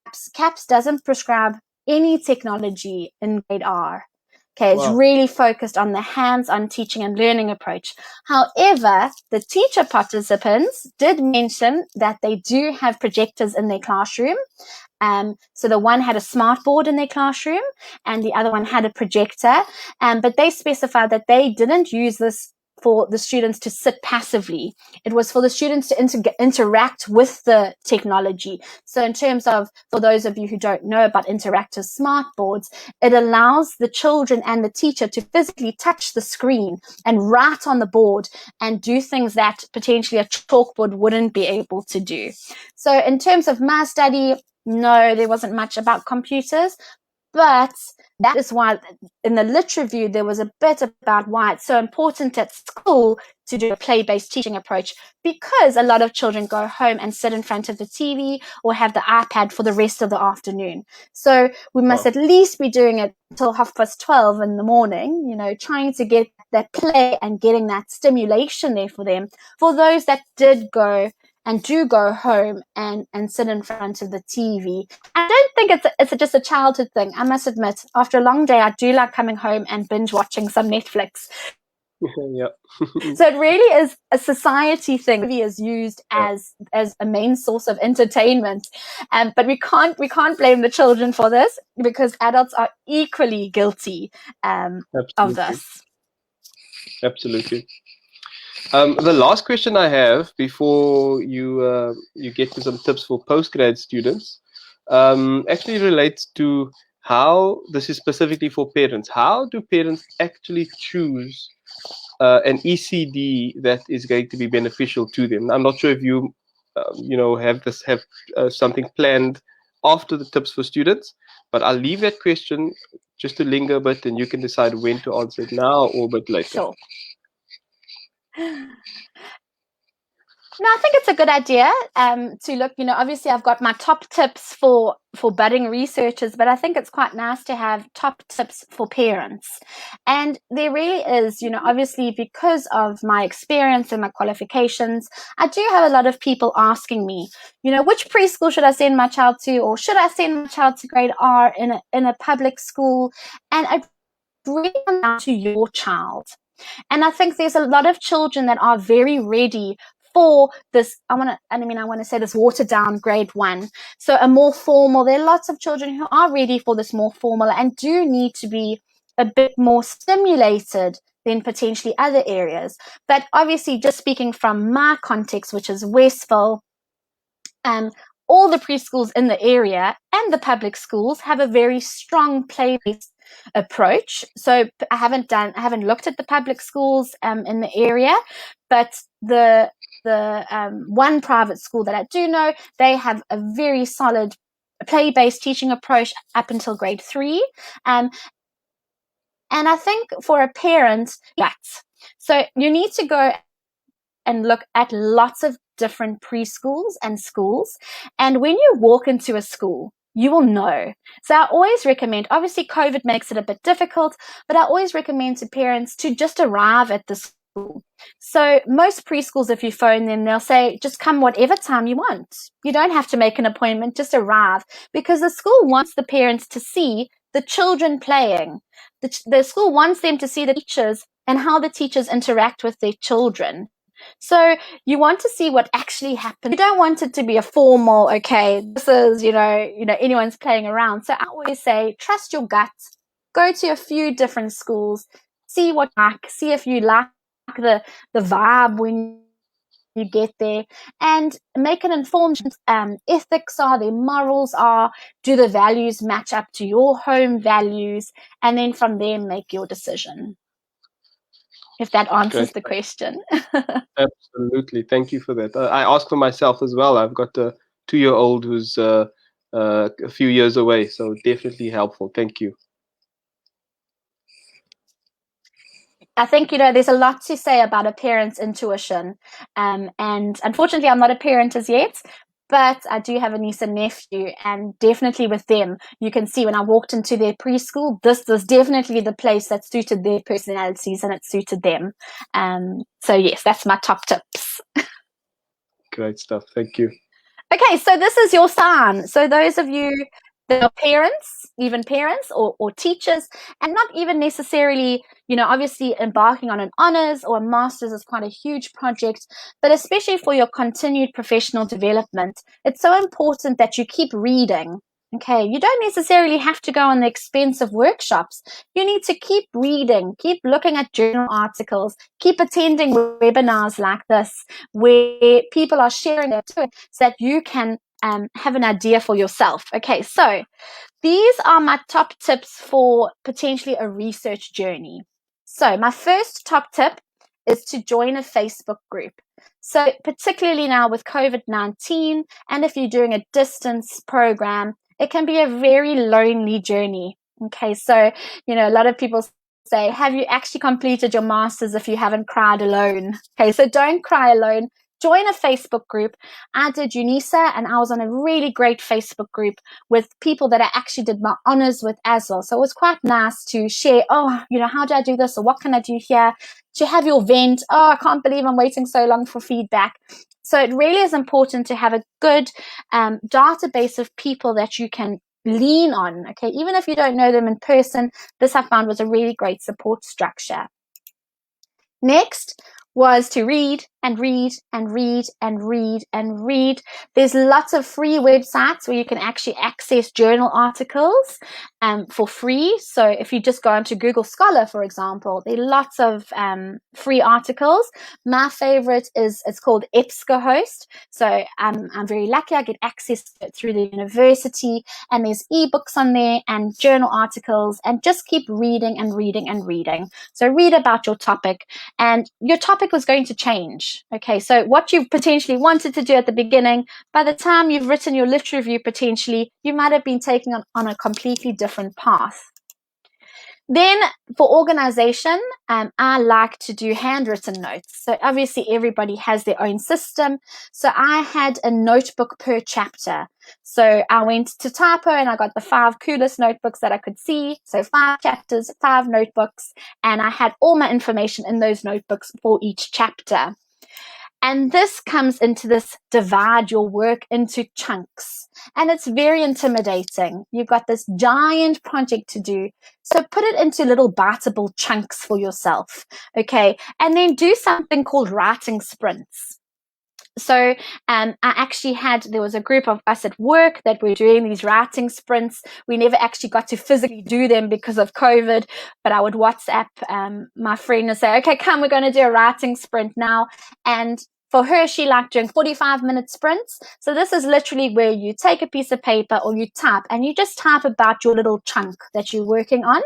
at CAPS doesn't prescribe any technology in grade R. Okay, it's really focused on the hands-on teaching and learning approach. However, the teacher participants did mention that they do have projectors in their classroom. So the one had a smart board in their classroom and the other one had a projector. But they specified that they didn't use this for the students to sit passively. It was for the students to interact with the technology. So in terms of, for those of you who don't know about interactive smart boards, it allows the children and the teacher to physically touch the screen and write on the board and do things that potentially a chalkboard wouldn't be able to do. So in terms of my study, no, there wasn't much about computers, but that is why in the lit review, there was a bit about why it's so important at school to do a play-based teaching approach, because a lot of children go home and sit in front of the TV or have the iPad for the rest of the afternoon. So we must at least be doing it until 12:30 in the morning, trying to get that play and getting that stimulation there for them. For those that did go and do go home and sit in front of the TV. I don't think it's just a childhood thing. I must admit, after a long day, I do like coming home and binge watching some Netflix. Yeah. So it really is a society thing. It is used as a main source of entertainment. But we can't blame the children for this, because adults are equally guilty of this. Absolutely. The last question I have before you get to some tips for postgrad students actually relates to how this is specifically for parents. How do parents actually choose an ECD that is going to be beneficial to them? I'm not sure if you have something planned after the tips for students, but I'll leave that question just to linger a bit, and you can decide when to answer it, now or a bit later. Sure. No, I think it's a good idea to look, obviously I've got my top tips for budding researchers, but I think it's quite nice to have top tips for parents. And there really is, obviously because of my experience and my qualifications, I do have a lot of people asking me, which preschool should I send my child to, or should I send my child to grade R in a public school? And really comes down to your child. And I think there's a lot of children that are very ready for this. I want to say this watered down grade 1. So a more formal, there are lots of children who are ready for this more formal and do need to be a bit more stimulated than potentially other areas. But obviously, just speaking from my context, which is Westville, all the preschools in the area and the public schools have a very strong play-based approach. So I haven't looked at the public schools in the area, but the one private school that I do know, they have a very solid play-based teaching approach up until grade 3. And I think for a parent, so you need to go and look at lots of different preschools and schools. And when you walk into a school, you will know. So I always recommend, obviously COVID makes it a bit difficult, but I always recommend to parents to just arrive at the school. So most preschools, if you phone them, they'll say, just come whatever time you want. You don't have to make an appointment, just arrive, because the school wants the parents to see the children playing. The school wants them to see the teachers and how the teachers interact with their children. So you want to see what actually happens. You don't want it to be a formal, okay, this is, anyone's playing around. So I always say, trust your gut, go to a few different schools, see what you like, see if you like the vibe when you get there, and make an informed ethics are, their morals are, do the values match up to your home values, and then from there make your decision. If that answers the question. Absolutely. Thank you for that. I asked for myself as well. I've got a 2-year-old who's a few years away, so definitely helpful. Thank you. I think, there's a lot to say about a parent's intuition. And unfortunately, I'm not a parent as yet, but I do have a niece and nephew, and definitely with them, you can see when I walked into their preschool, this was definitely the place that suited their personalities and it suited them. So yes, that's my top tips. Great stuff. Thank you. Okay, so this is your sign. So those of you that are parents, even parents or teachers, and not even necessarily, obviously embarking on an honors or a master's is quite a huge project, but especially for your continued professional development, it's so important that you keep reading. Okay, you don't necessarily have to go on the expensive workshops. You need to keep reading, keep looking at journal articles, keep attending webinars like this where people are sharing their so that you can have an idea for yourself. Okay, so these are my top tips for potentially a research journey. So my first top tip is to join a Facebook group. So particularly now with COVID-19, and if you're doing a distance program, it can be a very lonely journey. Okay, so, a lot of people say, have you actually completed your master's if you haven't cried alone? Okay, so don't cry alone. Join a Facebook group. I did UNISA, and I was on a really great Facebook group with people that I actually did my honors with as well. So it was quite nice to share, how do I do this? Or what can I do here? To have your vent. Oh, I can't believe I'm waiting so long for feedback. So it really is important to have a good database of people that you can lean on. Okay, even if you don't know them in person, this I found was a really great support structure. Next was to read and read and read and read and read. There's lots of free websites where you can actually access journal articles for free. So if you just go onto Google Scholar, for example, there are lots of free articles. My favorite it's called EBSCOhost. So I'm very lucky. I get access to it through the university, and there's ebooks on there and journal articles, and just keep reading and reading and reading. So read about your topic, and your topic was going to change. Okay, so what you potentially wanted to do at the beginning, by the time you've written your literature review, potentially, you might have been taking on a completely different path. Then for organization, I like to do handwritten notes. So obviously everybody has their own system. So I had a notebook per chapter. So I went to Typo and I got the 5 coolest notebooks that I could see. So 5 chapters, 5 notebooks, and I had all my information in those notebooks for each chapter. And this comes into this divide your work into chunks. And it's very intimidating. You've got this giant project to do. So put it into little biteable chunks for yourself. Okay. And then do something called writing sprints. So there was a group of us at work that were doing these writing sprints. We never actually got to physically do them because of COVID, but I would WhatsApp my friend and say, okay, come, we're going to do a writing sprint now. And for her, she liked doing 45-minute sprints. So this is literally where you take a piece of paper or you type, and you just type about your little chunk that you're working on.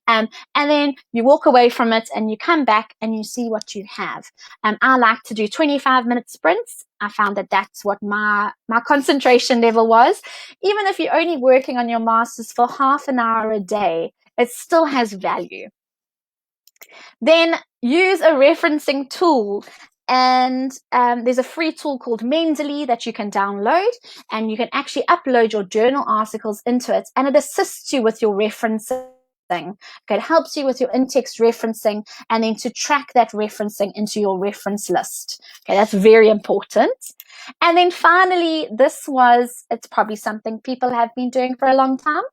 And then you walk away from it and you come back and you see what you have. I like to do 25-minute sprints. I found that that's what my concentration level was. Even if you're only working on your masters for half an hour a day, it still has value. Then use a referencing tool. And there's a free tool called Mendeley that you can download, and you can actually upload your journal articles into it, and it assists you with your referencing. Okay, it helps you with your in-text referencing, and then to track that referencing into your reference list. Okay, that's very important. And then finally, it's probably something people have been doing for a long time.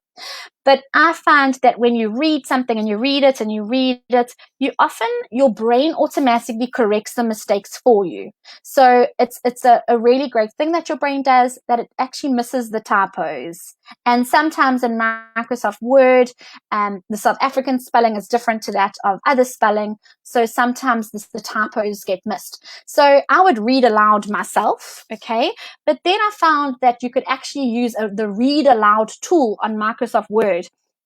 But I find that when you read something and you read it and you read it, your brain automatically corrects the mistakes for you. So it's a really great thing that your brain does, that it actually misses the typos. And sometimes in Microsoft Word, the South African spelling is different to that of other spelling. So sometimes the typos get missed. So I would read aloud myself, okay? But then I found that you could actually use the read aloud tool on Microsoft Word.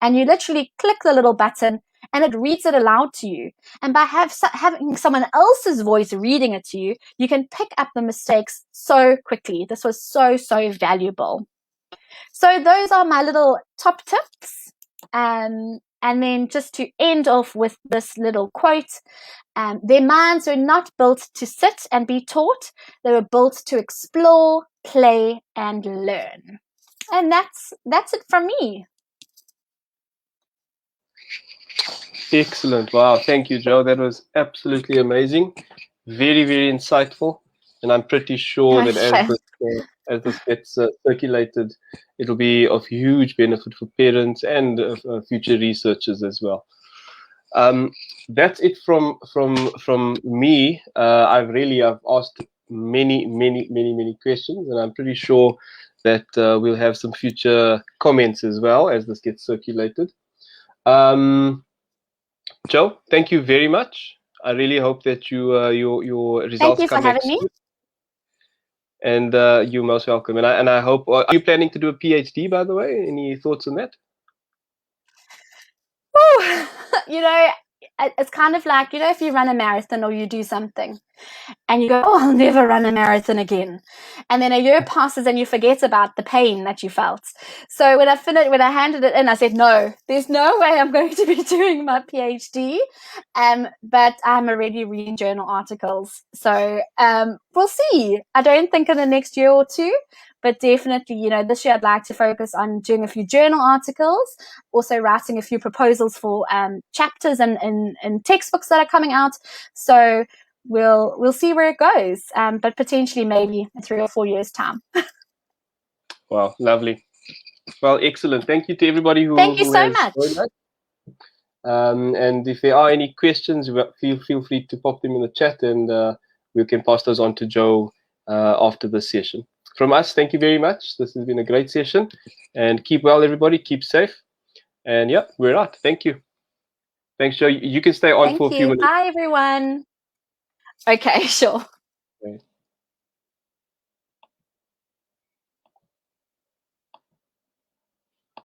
And you literally click the little button and it reads it aloud to you. And by having someone else's voice reading it to you, you can pick up the mistakes so quickly. This was so, so valuable. So those are my little top tips. And then just to end off with this little quote, their minds were not built to sit and be taught. They were built to explore, play, and learn. And that's it from me. Excellent. Wow. Thank you, Jo. That was absolutely amazing. Very, very insightful. And I'm pretty sure that as this gets circulated, it'll be of huge benefit for parents and future researchers as well. That's it from me. I've asked many questions, and I'm pretty sure that we'll have some future comments as well as this gets circulated. Jo, thank you very much. I really hope that your results come back soon. And you're most welcome. And I hope. Are you planning to do a PhD, by the way? Any thoughts on that? Oh, it's kind of like, if you run a marathon or you do something and you go, oh, I'll never run a marathon again. And then a year passes and you forget about the pain that you felt. So when I handed it in, I said, no, there's no way I'm going to be doing my PhD. But I'm already reading journal articles. So we'll see. I don't think in the next year or two. But definitely, this year I'd like to focus on doing a few journal articles, also writing a few proposals for chapters and textbooks that are coming out. So we'll see where it goes, but potentially maybe in 3 or 4 years' time. Wow, lovely. Well, excellent. Thank you to everybody Thank you so much. And if there are any questions, feel free to pop them in the chat, and we can pass those on to Jo after this session. From us, thank you very much. This has been a great session, and keep well, everybody. Keep safe, and yeah, we're out. Thank you. Thanks, Jo. You can stay on for a few minutes. Bye, everyone. Okay, sure.